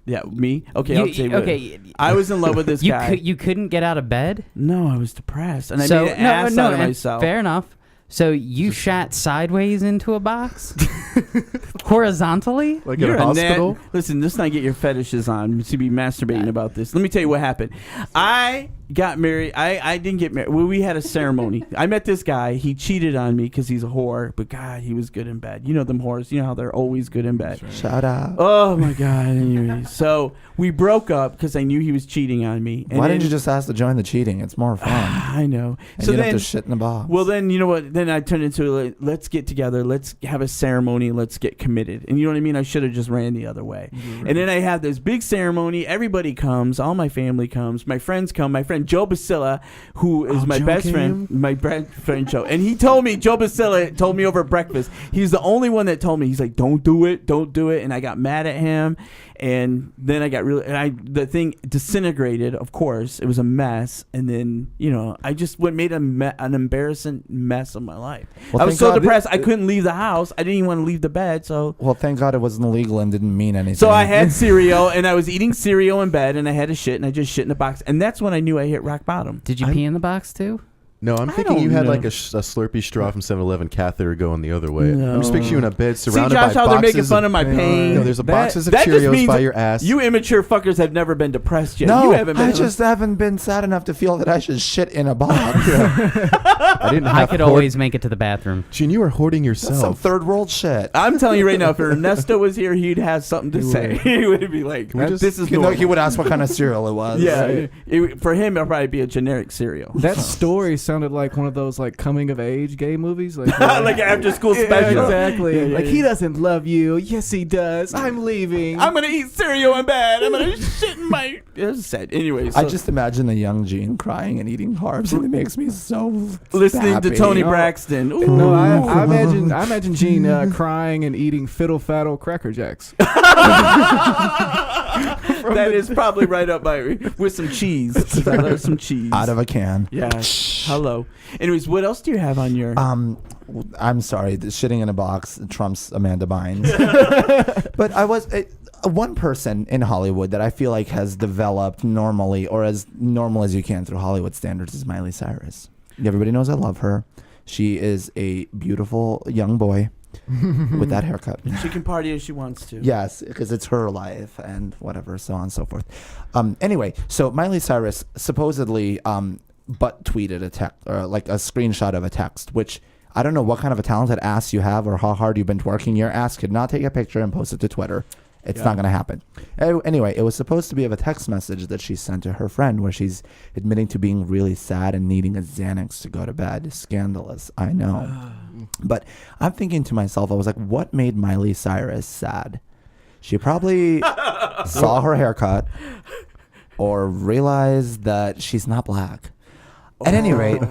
Yeah, me? Okay, I'll tell you what. I was in love with this guy. You couldn't get out of bed? No, I was depressed. And I made an ass out of myself. Fair enough. So you shat sideways into a box? Horizontally? Like You're in a hospital? Listen, let's not get your fetishes on to be masturbating about this. Let me tell you what happened. I got married. I didn't get married. Well, we had a ceremony. I met this guy. He cheated on me because he's a whore. But God, he was good in bed. You know them whores. You know how they're always good in bed. Shout out. Oh my God. Anyway, so we broke up because I knew he was cheating on me. And Why didn't you just ask to join the cheating? It's more fun. I know. And So you don't then, have to shit in the box. well, then you know what? Then I turned into like, let's get together. Let's have a ceremony. Let's get committed. And you know what I mean? I should have just ran the other way. Mm-hmm. And then I have this big ceremony. Everybody comes. All my family comes. My friends come. My friend Joe Basilla, who is my Joe best friend, my best friend Joe. And he told me, Joe Basilla told me over breakfast. He's the only one that told me. He's like, don't do it. Don't do it. And I got mad at him. And then I got really, the thing disintegrated, of course. It was a mess. And then, you know, I just made an embarrassing mess of my life. Well, I was thank so God depressed, I couldn't leave the house. I didn't even want to leave the bed. So Well, thank God it wasn't illegal and didn't mean anything. so I had cereal, and I was eating cereal in bed, and I had a shit, and I just shit in the box. And that's when I knew I hit rock bottom. Did you pee in the box too? No, I'm I thinking you don't had know. like a Slurpee straw from 7-Eleven catheter going the other way. No. I'm just picturing you in a bed See, surrounded Josh, by how they're boxes making fun of my pain. No, there's a boxes of that just Cheerios means by your ass. You immature fuckers have never been depressed yet. No, you haven't been. I just haven't been sad enough to feel that I should shit in a box. I didn't have I could always make it to the bathroom. Gene, you were hoarding That's some yourself. third world shit. I'm telling you right now, if Ernesto was here, he'd have something to say. He would be like, "This is You know, normal." he would ask what kind of cereal it was. Yeah, for him, it'll probably be a generic cereal. That story sounded like one of those like coming of age gay movies, like Like an after school special. Yeah, exactly. Yeah, yeah, Like yeah. he doesn't love you. Yes, he does. I'm leaving. I'm gonna eat cereal in bed. I'm gonna shit in my. It's sad. Anyway, I so just imagine a young Gene crying and eating carbs, and it makes me so listening happy. to Tony No. Braxton. Ooh. No, I imagine Gene crying and eating fiddle faddle Cracker Jacks. That is probably right up my with some cheese. Some cheese out of a can. Yeah. Hello. Anyways, what else do you have on your? I'm sorry, the shitting in a box trumps Amanda Bynes. But I was one person in Hollywood that I feel like has developed normally, or as normal as you can through Hollywood standards, is Miley Cyrus. Everybody knows I love her. She is a beautiful young boy with that haircut. She can party as she wants to. Yes, because it's her life and whatever, so on and so forth. Anyway, so Miley Cyrus supposedly butt tweeted a text, or like a screenshot of a text, which I don't know what kind of a talented ass you have or how hard you've been working. Your ass could not take a picture and post it to Twitter. It's not going to happen. Anyway, it was supposed to be of a text message that she sent to her friend where she's admitting to being really sad and needing a Xanax to go to bed. Scandalous, I know. But I'm thinking to myself, I was like, what made Miley Cyrus sad? She probably saw her haircut or realized that she's not black. At any rate,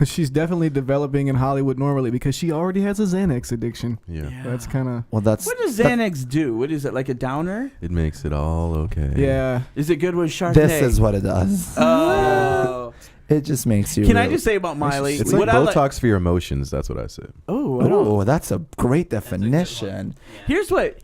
She's definitely developing in Hollywood normally because she already has a Xanax addiction. Yeah. That's kind of. well, that's What does Xanax do? What is it, like a downer? It makes it all okay. Yeah. Is it good with Chardonnay? this is what it does. Oh. It just makes you. Can I really- just say about Miley? It's what like I Botox for your emotions. That's what I said. Oh, I don't. Oh, that's a great definition. Here's what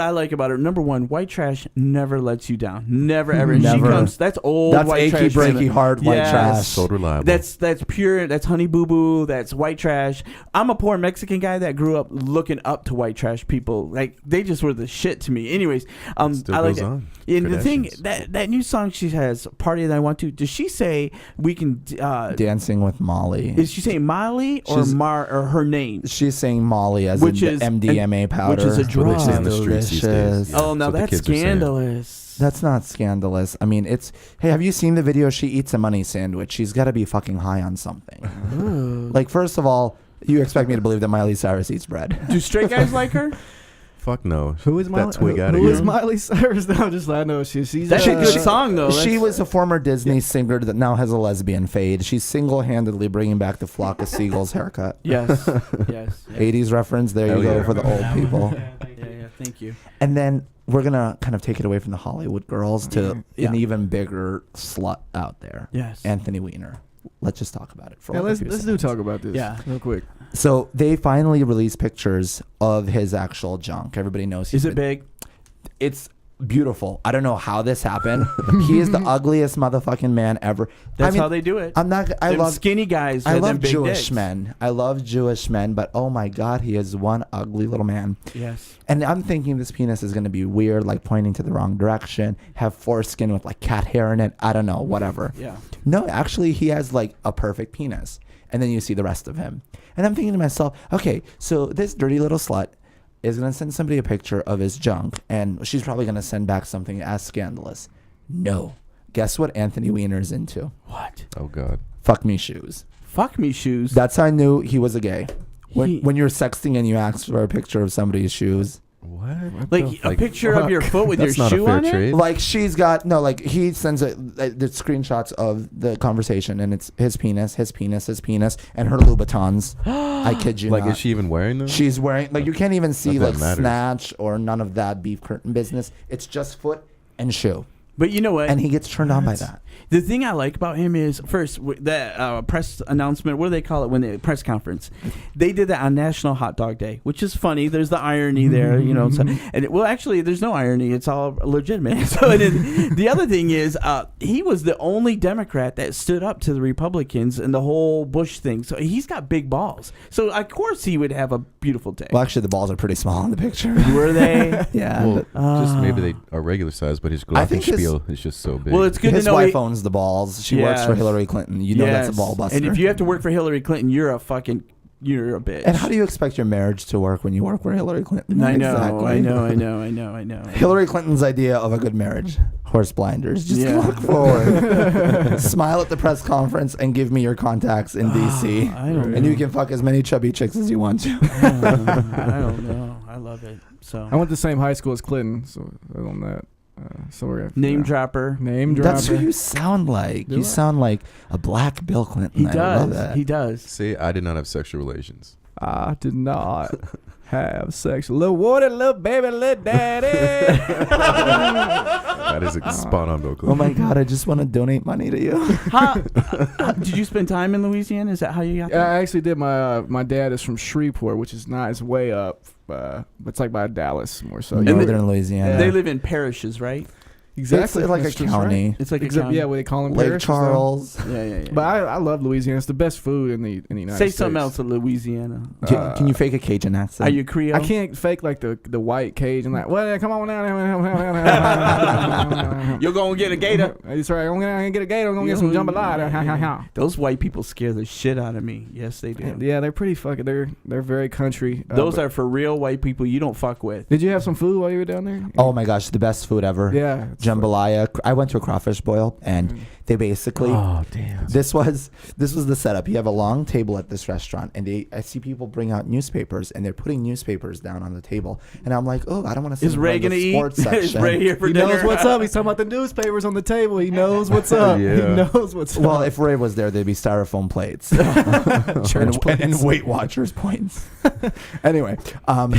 I like about her. Number one, white trash never lets you down. Never ever. She Never. comes. That's old. That's white achy, trash. breaky, hard white Yes. trash. So reliable. That's pure. That's honey boo boo. That's white trash. I'm a poor Mexican guy that grew up looking up to white trash people. Like they just were the shit to me. Anyways, Still I like goes it. on. And the thing Kardashians. that new song she has, "Party That I Want to." Does she say we can? Dancing with Molly. Is she saying Molly or She's- or her name? She's saying Molly as Which in is- the MDMA powder. which is a That's what they say drug. on the streets these days. Delicious. Yeah, Oh, now what the that's kids are saying. scandalous. That's not scandalous. I mean, it's. Hey, have you seen the video? She eats a money sandwich. She's got to be fucking high on something. Like, first of all, you expect me to believe that Miley Cyrus eats bread? Do straight guys like her? Fuck no. Who is That Miley? twig outta Who here. is Miley Cyrus? No, just I know she's. That's a good song though. She That's- was a former Disney singer that now has a lesbian fade. She's single-handedly bringing back the Flock of Seagulls haircut. Yes. Yes. Yeah. 80s reference. There you Hell go yeah. for the old people. Yeah. Thank you. And then we're gonna kind of take it away from the Hollywood girls to Yeah. an even bigger slut out there. Yes. Anthony Weiner. Let's just talk about it for Yeah, like a let's few do seconds. talk about this. Yeah. real quick. So they finally released pictures of his actual junk. Everybody knows. Is it big? It's beautiful. I don't know how this happened. He is the ugliest motherfucking man ever. That's how they do it. I love skinny guys. I love big Jewish dicks. men. I love Jewish men, but oh my God, he is one ugly little man. Yes. And I'm thinking this penis is going to be weird, like pointing to the wrong direction, have foreskin with like cat hair in it. I don't know, whatever. Yeah. No, actually, he has like a perfect penis. And then you see the rest of him. And I'm thinking to myself, okay, so this dirty little slut is going to send somebody a picture of his junk, and she's probably going to send back something as scandalous. No. Guess what Anthony Weiner's into? What? Oh, God. Fuck me shoes. Fuck me shoes. That's how I knew he was a gay. When you're sexting and you ask for a picture of somebody's shoes. What? Like a picture of your foot with your shoe on it? Like she's got, no, like he sends the screenshots of the conversation, and it's his penis, and her Louboutins. I kid you not. Like, is she even wearing them? She's wearing, like, you can't even see like matter. snatch or none of that beef curtain business. It's just foot and shoe. But you know what? And he gets turned on by that. The thing I like about him is, first, that press announcement, what do they call it when they press conference? They did that on National Hot Dog Day, which is funny. There's the irony there, you know. So, actually, there's no irony. It's all legitimate. So the other thing is, he was the only Democrat that stood up to the Republicans and the whole Bush thing. So he's got big balls. So, of course, he would have a beautiful day. Well, actually, the balls are pretty small in the picture. Were they? Yeah. Well, just maybe they are regular size, but his glockenspiel is just so big. Well, it's good his to know wife owns the balls. She works for Hillary Clinton. You know that's a ball buster. And if you have to work for Hillary Clinton, you're a bitch. And how do you expect your marriage to work when you work for Hillary Clinton? I know, exactly. I know. Hillary Clinton's idea of a good marriage: horse blinders. Just look forward, smile at the press conference, and give me your contacts in D.C. And you can fuck as many chubby chicks as you want to. I don't know. I love it. So I went to the same high school as Clinton, so on that. So we're gonna name dropper. That's who you sound like. You sound like a black Bill Clinton. He does. He does. See, I did not have sexual relations. I did not have sex. Little water, little baby, little daddy. That is a spot on Bill Clinton. Oh my God, I just want to donate money to you. Did you spend time in Louisiana? Is that how you got there? I actually did. My dad is from Shreveport, which is not. It's way up. It's like by Dallas more so. Northern Louisiana. They live in parishes, right? Exactly. It's like a county. Right. It's like a county. Yeah, what they call them, Lake parishes, Charles. Yeah. But I love Louisiana. It's the best food in the United States. Say something else in Louisiana. Can you fake a Cajun accent? Are you Creole? I can't fake like the white Cajun. Like, well, come on now. You're gonna get a gator. That's right. I'm gonna get a gator. I'm gonna get some jambalaya. Those white people scare the shit out of me. Yes, they do. Yeah, they're pretty fucking. They're very country. Those are for real white people you don't fuck with. Did you have some food while you were down there? Oh my gosh, the best food ever. Yeah, jambalaya. I went to a crawfish boil, and they basically. Oh damn! This was the setup. You have a long table at this restaurant, and I see people bring out newspapers, and they're putting newspapers down on the table, and I'm like, oh, I don't want to sit in the sports section. Is Ray here for he dinner? knows what's up. He's talking about the newspapers on the table. He knows what's up. Yeah. He knows what's up. Well, if Ray was there, there'd be styrofoam plates, and Weight Watchers points. Anyway,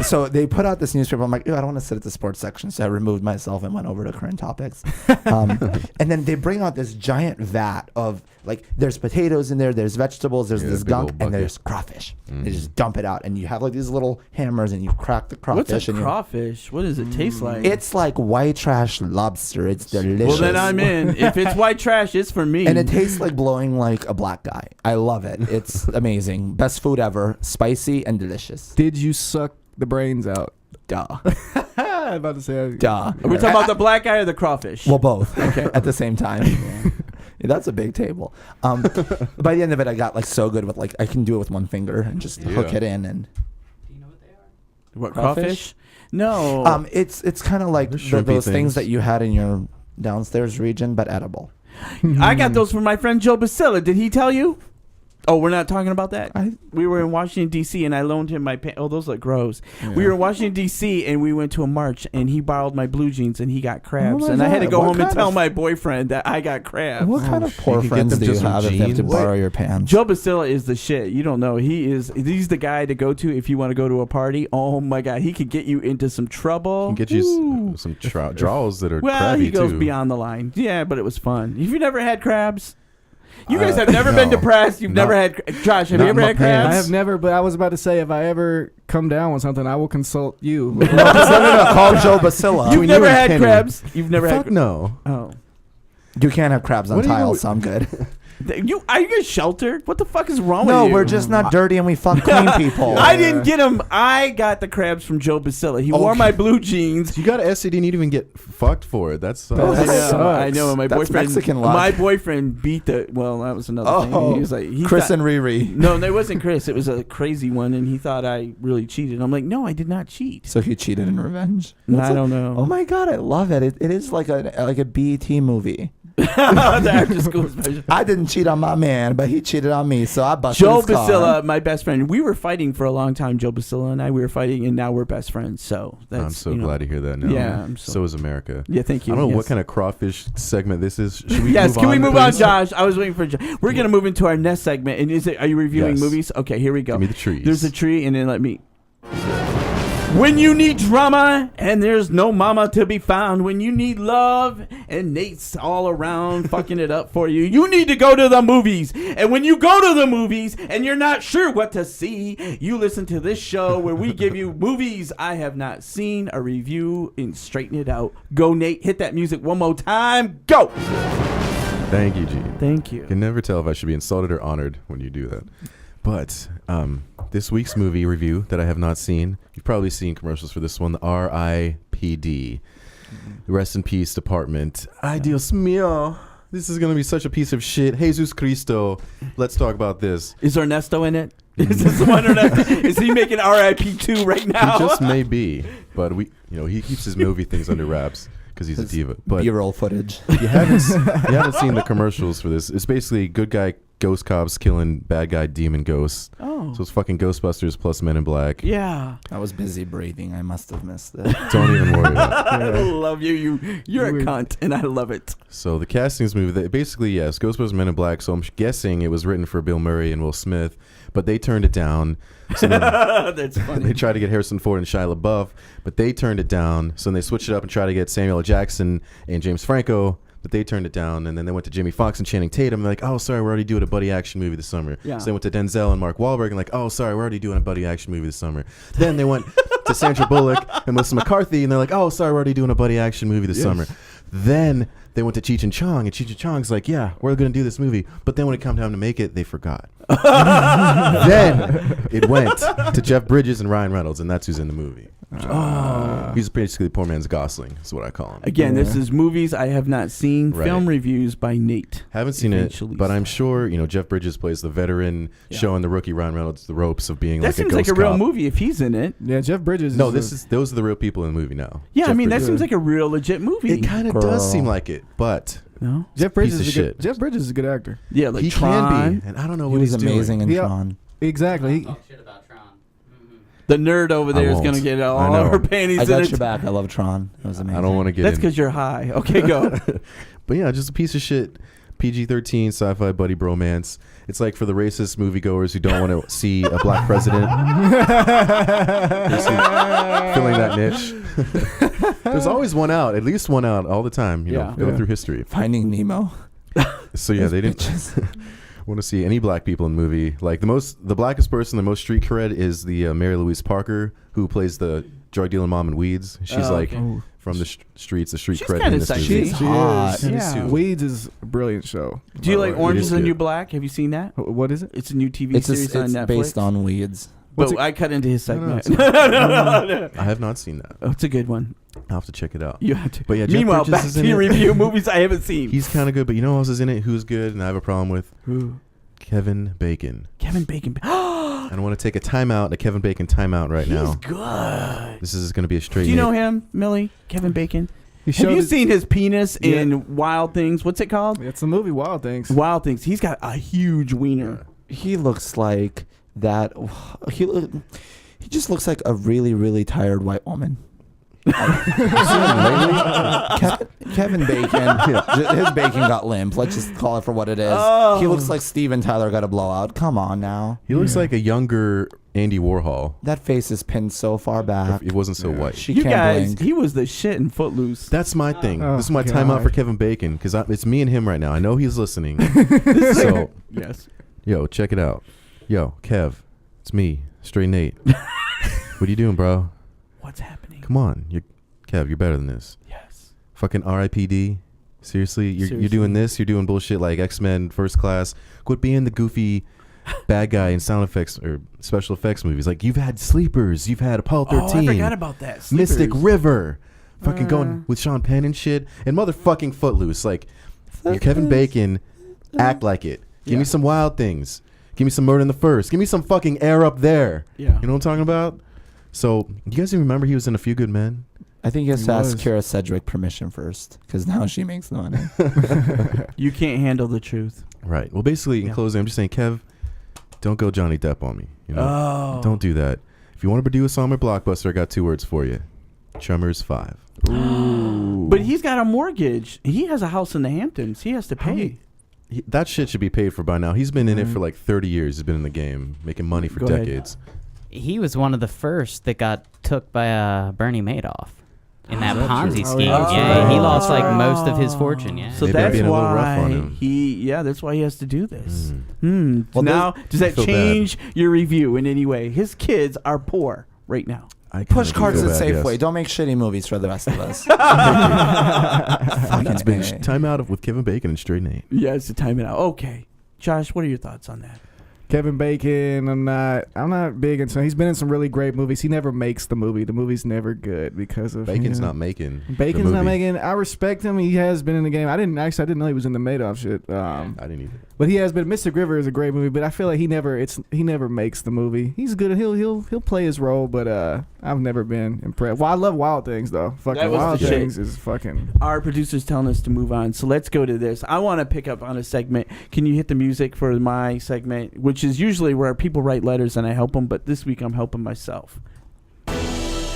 so they put out this newspaper. I'm like, I don't want to sit at the sports section, so I removed myself and went over to current topics. And then they bring out this giant vat of, like, there's potatoes in there, there's vegetables, there's this gunk, and there's crawfish. They just dump it out, and you have like these little hammers, and you crack the crawfish. What's a crawfish? What does it taste like? It's like white trash lobster. It's delicious. Well, then I'm in. If it's white trash, it's for me. And it tastes like blowing like a black guy. I love it. It's amazing. Best food ever. Spicy and delicious. Did you suck the brains out? Duh. I'm about to say. Duh. Are we talking about the black guy or the crawfish? Well, both. Okay. At the same time. Yeah, that's a big table. By the end of it, I got like so good with, like, I can do it with one finger and just hook it in. And do you know what they are? What, crawfish? No. It's kind of like those things that you had in your downstairs region, but edible. I got those from my friend Joe Basilla. Did he tell you? Oh, we're not talking about that? We were in Washington, D.C., and I loaned him my pants. Oh, those look gross. Yeah. We were in Washington, D.C., and we went to a march, and he borrowed my blue jeans, and he got crabs. And I had to go home and tell my boyfriend that I got crabs. What kind of poor friends do you have if they have to borrow your pants? Joe Basilla is the shit. You don't know. He's the guy to go to if you want to go to a party. Oh, my God. He could get you into some trouble. He can get you some draws that are crabby, he goes too. beyond the line. Yeah, but it was fun. Have you never had crabs? You guys have never been depressed. You've never had Josh. Have you ever had crabs? I have never, but I was about to say if I ever come down with something, I will consult you. Call Joe Basilla. You've never had crabs. You've never had. No. Oh. You can't have crabs on tiles, so I'm good. Are you guys sheltered? What the fuck is wrong with you? No, we're just not dirty and we fuck clean people. I didn't get them. I got the crabs from Joe Basilla. He wore my blue jeans. You got an STD and you didn't even get fucked for it. That's I know. My That's boyfriend. Mexican luck. My boyfriend beat the. Well, that was another thing. He was like Chris and Riri. No, it wasn't Chris. It was a crazy one, and he thought I really cheated. I'm like, no, I did not cheat. So he cheated in revenge. I don't know. Oh my god, I love it. It is like a BET movie. The after school special. I didn't cheat on my man, but he cheated on me, so I busted Joe his car. Basilla, my best friend. We were fighting for a long time. Joe Basilla and I. We were fighting, and now we're best friends. So that's, I'm so glad to hear that. Now. Yeah, so is America. Yeah, thank you. I don't know what kind of crawfish segment this is. Should we can we move on, please? Josh? I was waiting for. We're gonna move into our next segment. And are you reviewing Yes. movies? Okay, here we go. Give me the trees. There's a tree, and then let me. When you need drama and there's no mama to be found, when you need love and Nate's all around fucking it up for you, you need to go to the movies. And when you go to the movies and you're not sure what to see, you listen to this show where we give you movies I have not seen, a review, and straighten it out. Go, Nate. Hit that music one more time. Go. Thank you, Gene. Thank you. I can never tell if I should be insulted or honored when you do that. But this week's movie review that I have not seen, you've probably seen commercials for this one, the R.I.P.D. Rest in Peace Department. Ay, Dios mío. This is going to be such a piece of shit. Jesus Cristo. Let's talk about this. Is Ernesto in it? Is this the one Ernesto? Is he making RIP 2 right now? He just may be. But he keeps his movie things under wraps because he's a diva. But B-roll footage. You haven't seen the commercials for this. It's basically good guy ghost cops killing bad guy demon ghosts. Oh. So it's fucking Ghostbusters plus Men in Black. Yeah. I was busy breathing. I must have missed it. Don't even worry about it. I love you. You're a cunt, and I love it. So the castings movie, basically, yes, Ghostbusters Men in Black. So I'm guessing it was written for Bill Murray and Will Smith, but they turned it down. So That's funny. They tried to get Harrison Ford and Shia LaBeouf, but they turned it down. So then they switched it up and tried to get Samuel L. Jackson and James Franco, but they turned it down. And then they went to Jimmy Fox and Channing Tatum. They're like, oh, sorry, we're already doing a buddy action movie this summer. Yeah. So they went to Denzel and Mark Wahlberg and like, oh, sorry, we're already doing a buddy action movie this summer. Then they went to Sandra Bullock and Melissa McCarthy, and they're like, oh, sorry, we're already doing a buddy action movie this summer. Then they went to Cheech and Chong, and Cheech and Chong's like, yeah, we're going to do this movie. But then when it came time to make it, they forgot. Then it went to Jeff Bridges and Ryan Reynolds, and that's who's in the movie. He's basically poor man's Gosling, is what I call him. Again, this is movies I have not seen. Right. Film reviews by Nate. Haven't seen it, but I'm sure Jeff Bridges plays the veteran, showing the rookie Ryan Reynolds the ropes of being that like a seems ghost like a real cop. movie if he's in it. Yeah, Jeff Bridges. No, those are the real people in the movie now. Yeah, Jeff I mean Bridges. that seems like a real legit movie. It kind of does seem like it, but no, Jeff Bridges piece is of a good, shit. Jeff Bridges is a good actor. Yeah, like he Tron. can be, and I don't know He what was he's amazing doing. in Yeah. Tron. Exactly. Talk shit about Tron. The nerd over there is won't. gonna get I all know. her panties I in got it. your back. I love Tron. It was amazing. I don't want to get That's in. because you're high. Okay, go. But yeah, just a piece of shit. PG-13 sci-fi buddy bromance. It's like for the racist moviegoers who don't want to see a black president. Filling that niche. There's always one out, at least one out all the time. Go through history. Finding Nemo. So yeah, they didn't want to see any black people in the movie. Like the blackest person, the most street cred is the Mary Louise Parker, who plays the drug dealing mom in Weeds. She's from the streets, the street She's cred kinda in this sexy. movie. She's hot. Yeah. Weeds is a brilliant show. Do you like It Orange is is the good. New Black? Have you seen that? What is it? It's a new TV It's series on Netflix. based on weeds. But I cut into his segment. I have not seen that. Oh, it's a good one. I'll have to check it out. You have to. But yeah, Jeff Meanwhile, Bridges back is to in your it. review movies I haven't seen. He's kind of good, but you know who else is in it? Who's good? And I have a problem with Who? Kevin Bacon. Kevin Bacon. I don't want to take a timeout, a Kevin Bacon timeout right He's now. good. This is going to be a straight. Do you know him, Millie? Kevin Bacon. He Have showed you it- seen his penis in Wild Things? What's it called? It's the movie Wild Things. Wild Things. He's got a huge wiener. He looks like that. He just looks like a really, really tired white woman. Kevin Bacon, his bacon got limp. Let's just call it for what it is. He looks like Steven Tyler got a blowout. Come on now. He looks like a younger Andy Warhol. That face is pinned so far back. If it wasn't so white. You guys, he was the shit in Footloose. That's my thing. This is my timeout for Kevin Bacon because it's me and him right now. I know he's listening. So yes. Yo, check it out. Yo, Kev, it's me, Stray Nate. What are you doing, bro? What's happening? Come on, Kev, you're better than this. Yes. Fucking R.I.P.D. Seriously, you're doing this. You're doing bullshit like X-Men First Class. Quit being the goofy bad guy in sound effects or special effects movies. Like you've had Sleepers, you've had Apollo 13. Oh, I forgot about that. Sleepers. Mystic River, fucking going with Sean Penn and shit, and motherfucking Footloose. Like you're Kevin Bacon, act like it. Give me some Wild Things. Give me some Murder in the First. Give me some fucking Air Up There. Yeah. You know what I'm talking about? So, you guys even remember he was in A Few Good Men? I think he has to ask Kara Sedgwick permission first, because now she makes the money. You can't handle the truth. Right. Well, basically, in closing, I'm just saying, Kev, don't go Johnny Depp on me. You know? Don't do that. If you want to produce on my Blockbuster, I got 2 words for you. Chummers 5. Ooh. But he's got a mortgage. He has a house in the Hamptons. He has to pay. That shit should be paid for by now. He's been in it for like 30 years. He's been in the game, making money for decades. He was one of the first that got took by Bernie Madoff in that Ponzi scheme. He lost like most of his fortune. Yeah, so that's why that's why he has to do this. Well, now, does that change your review in any way? His kids are poor right now. Push carts at Safeway. Yes. Don't make shitty movies for the rest of us. It's been time out with Kevin Bacon and Stray Nate. Yeah, it's a time out. Okay, Josh, what are your thoughts on that? Kevin Bacon, I'm not big into. He's been in some really great movies. He never makes the movie. The movie's never good because of Bacon's not making. Bacon's not making. I respect him. He has been in the game. I didn't know he was in the Madoff shit. I didn't either. But he has been. Mystic River is a great movie, but I feel like he never makes the movie. He's good. He'll play his role, but I've never been impressed. Well, I love Wild Things though. Fucking Wild Things is fucking. Our producer's telling us to move on, so let's go to this. I want to pick up on a segment. Can you hit the music for my segment, which is usually where people write letters and I help them, but this week I'm helping myself.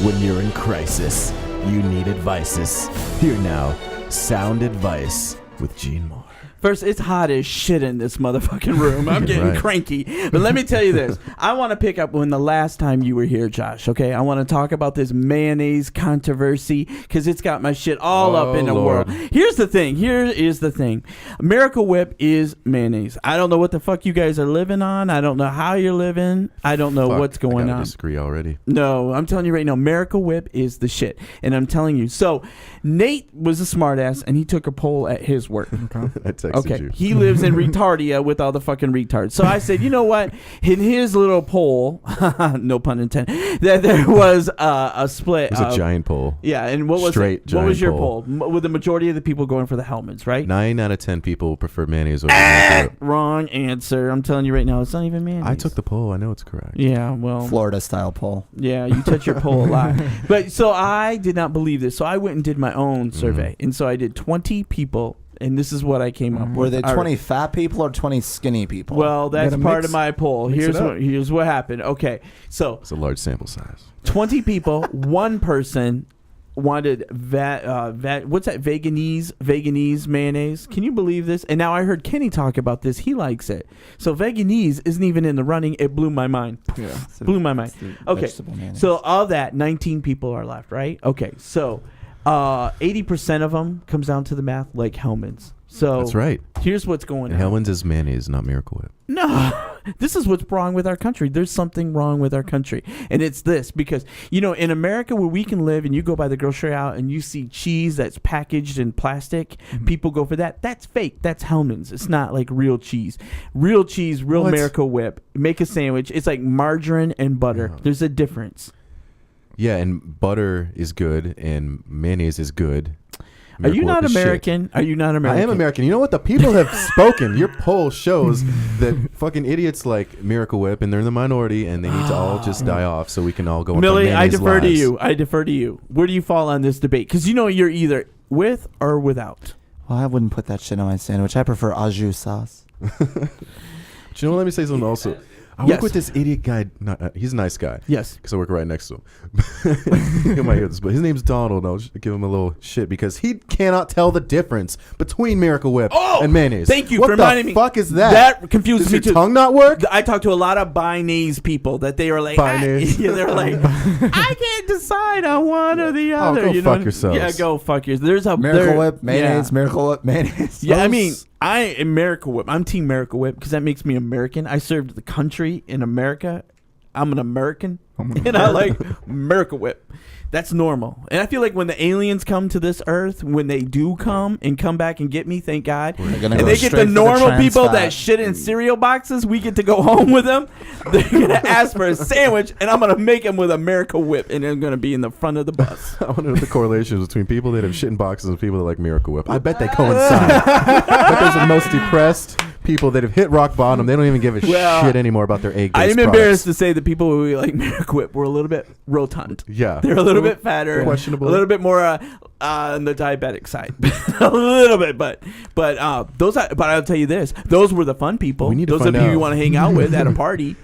When you're in crisis, you need advices. Here now, Sound Advice with Gene Moore. First, it's hot as shit in this motherfucking room. I'm getting cranky. But let me tell you this. I want to pick up when the last time you were here, Josh, okay? I want to talk about this mayonnaise controversy because it's got my shit all up in the world. Here's the thing. Here is the thing. Miracle Whip is mayonnaise. I don't know what the fuck you guys are living on. I don't know how you're living. I don't know what's going on. I disagree already. No, I'm telling you right now, Miracle Whip is the shit. And I'm telling you. So, Nate was a smartass, and he took a poll at his work. Okay, he lives in retardia with all the fucking retards. So I said, you know what? In his little poll, no pun intended, that there was a split. It was a giant poll. Yeah, and what was your poll? With the majority of the people going for the Hellmann's, right? 9 out of 10 people prefer mayonnaise over wrong answer. I'm telling you right now, it's not even mayonnaise. I took the poll. I know it's correct. Yeah, well, Florida style poll. Yeah, you touch your poll a lot. But so I did not believe this. So I went and did my own survey, and so I did 20 people. And this is what I came up with. Were they 20 fat people or 20 skinny people? Well, that's part of my poll. Here's what happened. Okay, so it's a large sample size. 20 people. One person wanted what's that? Veganese mayonnaise. Can you believe this? And now I heard Kenny talk about this. He likes it. So veganese isn't even in the running. It blew my mind. Yeah, blew my mind. Okay, so of that, 19 people are left. Right? Okay, so. 80% of them comes down to the math like Hellmann's. So that's right. Here's what's going on. Hellmann's is mayonnaise, not Miracle Whip. No, this is what's wrong with our country. There's something wrong with our country, and it's this because in America where we can live, and you go by the grocery aisle and you see cheese that's packaged in plastic, people go for that. That's fake. That's Hellmann's. It's not like real cheese. Real cheese, real Miracle Whip. Make a sandwich. It's like margarine and butter. Yeah. There's a difference. Yeah, and butter is good, and mayonnaise is good. Are you not American? Are you not American? I am American. You know what? The people have spoken. Your poll shows that fucking idiots like Miracle Whip, and they're in the minority, and they need to all just die off so we can all go Millie, into mayonnaise I defer to you. Where do you fall on this debate? Because you're either with or without. Well, I wouldn't put that shit on my sandwich. I prefer au jus sauce. But let me say something also. I work with this idiot guy. He's a nice guy. Yes. Because I work right next to him. He might hear this, but his name's Donald. I'll just give him a little shit because he cannot tell the difference between Miracle Whip and mayonnaise. Thank you for reminding me. What the fuck is that? That confuses me Does your too. tongue not work? I talk to a lot of Mayonnaise people that they are like, they're like, I can't decide on one or the other. Go fuck yourselves. Yeah, go fuck yourselves. There's a Miracle Whip, mayonnaise, Miracle Whip, mayonnaise. Yeah, I mean, I am Miracle Whip. I'm Team Miracle Whip because that makes me American. I served the country in America. I'm an American, and I like Miracle Whip. That's normal. And I feel like when the aliens come to this earth, when they do come back and get me, thank God, and they get the normal people that shit in cereal boxes, we get to go home with them. They're going to ask for a sandwich, and I'm going to make them with a Miracle Whip, and they're going to be in the front of the bus. I wonder the correlations between people that have shit in boxes and people that like Miracle Whip. I bet they coincide. But those are most depressed people that have hit rock bottom. They don't even give a shit anymore about their egg-based I'm products. embarrassed to say the people who like Miracle Whip were a little bit rotund. Yeah. They're a little bit fatter. Questionable. A little bit more on the diabetic side. A little bit, but I'll tell you this. Those were the fun people. Those are the people you want to hang out with at a party.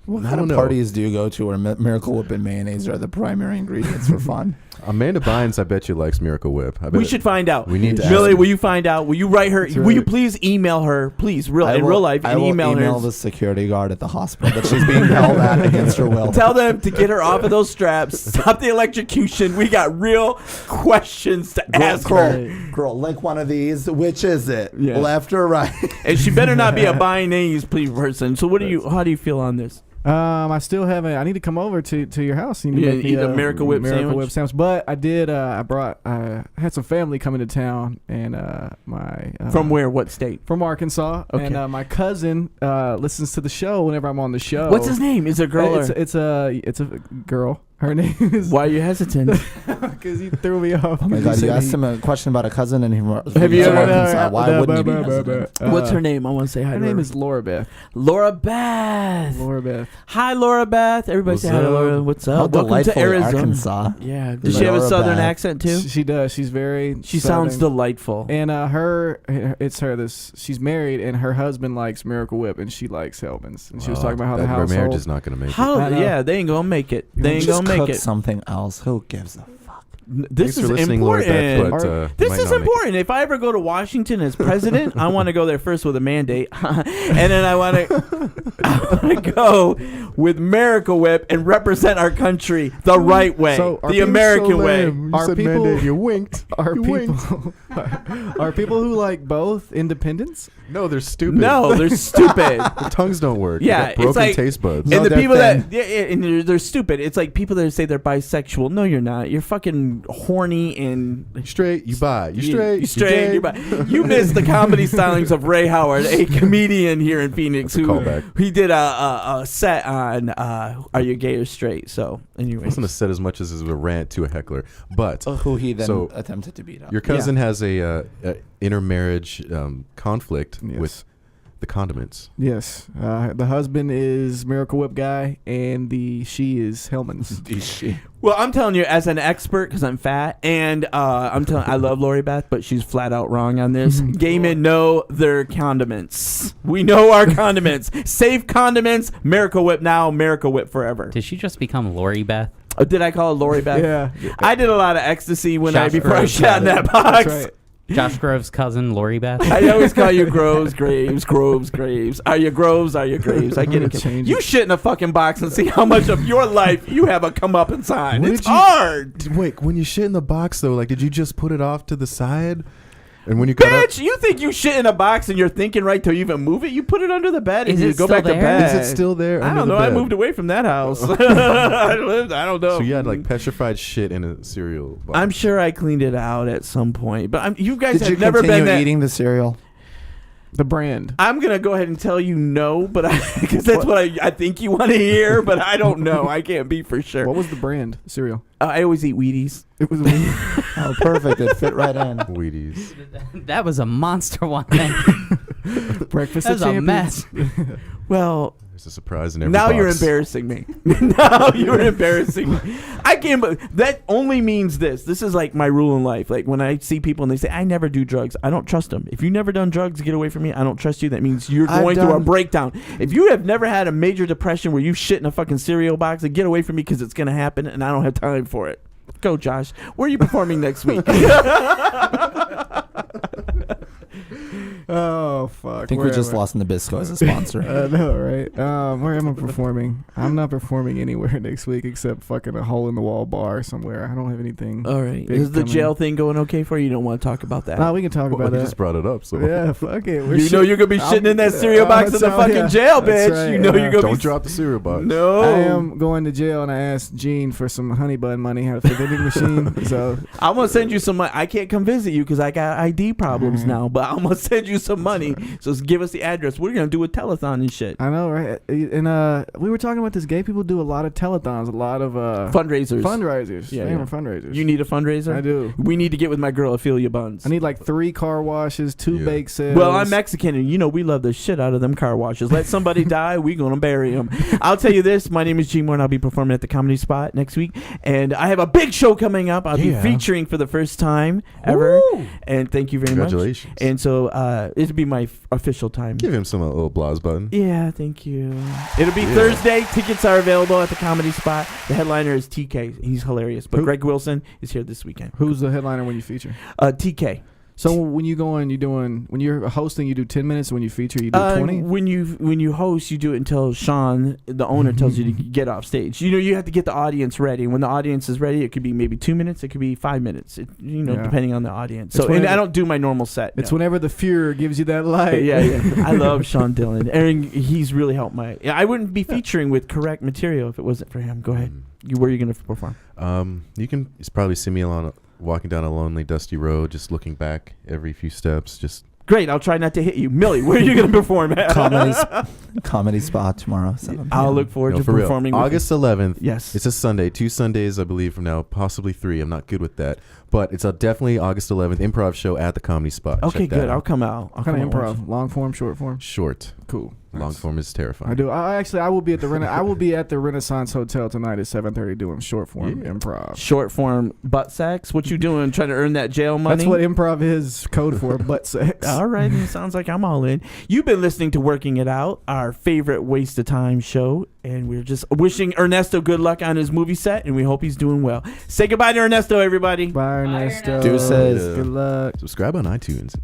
What kind of parties do you go to where Miracle Whip and mayonnaise are the primary ingredients for fun? Amanda Bynes, I bet you likes Miracle Whip. We should find out. We need to Millie, ask will you find out? Will you write her? Will you please email her, please, in real life, and email her? I will email the security guard at the hospital that she's being held at against her will. Tell them to get her off of those straps. Stop the electrocution. We got real questions to ask her. Girl, like one of these. Which is it? Yeah. Left or right? And she better not be a mayonnaise person. So how do you feel on this? I still haven't. I need to come over to your house. You need to make me eat a Miracle Whip sandwich. But I did. I had some family coming to town, and my from where? What state? From Arkansas. Okay. And my cousin listens to the show whenever I'm on the show. What's his name? Is it a girl? It's a girl. Her name is. Why are you hesitant? Because you threw me off. Oh my God! You asked him a question about a cousin, and he. Have you ever? Why wouldn't you be hesitant? What's her name? I want to say hi. Her name is Laura Beth. Laura Beth. Laura Beth. Hi, Laura Beth. Everybody say hi to Laura. What's up? Welcome to Arizona. Arkansas. Yeah. Does she have a southern accent too? She does. She's very. She sounds delightful. And she's married, and her husband likes Miracle Whip, and she likes Hellman's. And she was talking about how the household. Her marriage is not going to make it. Yeah, they ain't gonna make it. They ain't gonna make it. Something else. Who gives a fuck? This is important. This is important. If I ever go to Washington as president, I want to go there first with a mandate, and then I want to go with Miracle Whip and represent our country the right way, the American way. You said mandate, you winked. Are people who like both independence? No, they're stupid. Their tongues don't work. Yeah, broken it's like taste buds. And the people and they're stupid. It's like people that say they're bisexual. No, you're not. You're fucking horny and straight. You bi. You straight. You straight. You bi. You missed the comedy stylings of Ray Howard, a comedian here in Phoenix, he did a set on Are You Gay or Straight? So, anyway, it wasn't a set as much as a rant to a heckler, but who he then attempted to beat up. Your cousin has a intermarriage conflict with the condiments. Yes, the husband is Miracle Whip guy, and she is Hellman's. Well, I'm telling you, as an expert, because I'm fat, and I love Lori Beth, but she's flat out wrong on this. Gay men know their condiments. We know our condiments. Safe condiments. Miracle Whip now. Miracle Whip forever. Did she just become Lori Beth? Oh, did I call her Lori Beth? Yeah. I did a lot of ecstasy before I shot in that box. That's right. Josh Grove's cousin, Lori Beth. I always call you Groves, Graves. Are you Groves? Are you Graves? I get it. You shit in a fucking box and see how much of your life you have a come up inside. It's hard. Wait, when you shit in the box though, like, did you just put it off to the side? And when you got Bitch, you think you shit in a box and you're thinking right till you even move it? You put it under the bed and you go back to bed. Is it still there? I don't know. I moved away from that house. I don't know. So you had like petrified shit in a cereal box. I'm sure I cleaned it out at some point. But you guys Did have you never been continue eating the cereal? The brand. I'm going to go ahead and tell you no, but because that's what I think you want to hear, but I don't know. I can't be for sure. What was the brand cereal? I always eat Wheaties. It was Wheaties. Oh, perfect. It fit right in. Wheaties. That was a monster one. Man. Breakfast that was of a mess. Well, There's a surprise in every Now box. you're embarrassing me. Now you're embarrassing me. I can't. That only means this. This is like my rule in life. Like when I see people and they say, I never do drugs, I don't trust them. If you've never done drugs, get away from me. I don't trust you. That means you're going through a breakdown. If you have never had a major depression where you shit in a fucking cereal box, then get away from me because it's going to happen and I don't have time for it. Go, Josh. Where are you performing next week? Oh, fuck. I think we just lost Nabisco as a sponsor. I know, right? Where am I performing? I'm not performing anywhere next week except fucking a hole-in-the-wall bar somewhere. I don't have anything. All right. Is the jail thing going okay for you? You don't want to talk about that? No, we can talk about that. You just brought it up. So. Yeah, fuck it. You know you're going to be shitting in that cereal box in the fucking jail, bitch. Right, you know you're going to Don't drop the cereal box. No. I am going to jail, and I asked Gene for some honey bun money at the vending machine. So I'm going to send you some money. I can't come visit you because I got ID problems now, but I'm going to send you some money. So give us the address. We're going to do a telethon and shit. I know, right? And we were talking about this. Gay people do a lot of telethons, a lot of fundraisers. Yeah, fundraisers. You need a fundraiser? I do. We need to get with my girl Ophelia Buns. I need like 3 car washes, 2 bake sales. Well, I'm Mexican, and you know we love the shit out of them car washes. Let somebody die, we gonna bury them. I'll tell you this. My name is Gene Moore, and I'll be performing at the Comedy Spot next week. And I have a big show coming up. I'll be featuring for the first time ever. Woo! And thank you very much. Congratulations. And so it'll be my official time. Give him some little applause button. Yeah, thank you. It'll be Thursday. Tickets are available at the Comedy Spot. The headliner is TK. He's hilarious. But Greg Wilson is here this weekend. Who's the headliner when you feature? TK. So when you go in, when you're hosting, you do 10 minutes. When you feature, you do 20. When you host, you do it until Sean, the owner, tells you to get off stage. You know, you have to get the audience ready. When the audience is ready, it could be maybe 2 minutes. It could be 5 minutes. Depending on the audience. So and I don't do my normal set. It's whenever the Fuhrer gives you that light. Yeah. I love Sean Dillon. Aaron, he's really helped I wouldn't be featuring with correct material if it wasn't for him. Go ahead. Where are you going to perform? You can probably see me walking down a lonely, dusty road, just looking back every few steps. Just great. I'll try not to hit you, Millie. Where are you going to perform at? Comedy Spot tomorrow. 7 p.m. I'll look forward to performing. August 11th. Yes, it's a Sunday. 2 Sundays, I believe, from now, possibly 3. I'm not good with that, but it's definitely August 11th. Improv show at the Comedy Spot. Okay, good. I'll come out. What kind of improv? Long form, short form? Short. Cool. Long form is terrifying. I do. I will be at the Renaissance Hotel tonight at 7:30 doing short form improv. Short form butt sex. What you doing? Trying to earn that jail money? That's what improv is code for. Butt sex. All right. It sounds like I'm all in. You've been listening to Working It Out, our favorite waste of time show, and we're just wishing Ernesto good luck on his movie set, and we hope he's doing well. Say goodbye to Ernesto, everybody. Bye, Ernesto. Deuces. Good luck. Subscribe on iTunes.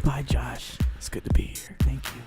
Bye, Josh. It's good to be here. Thank you.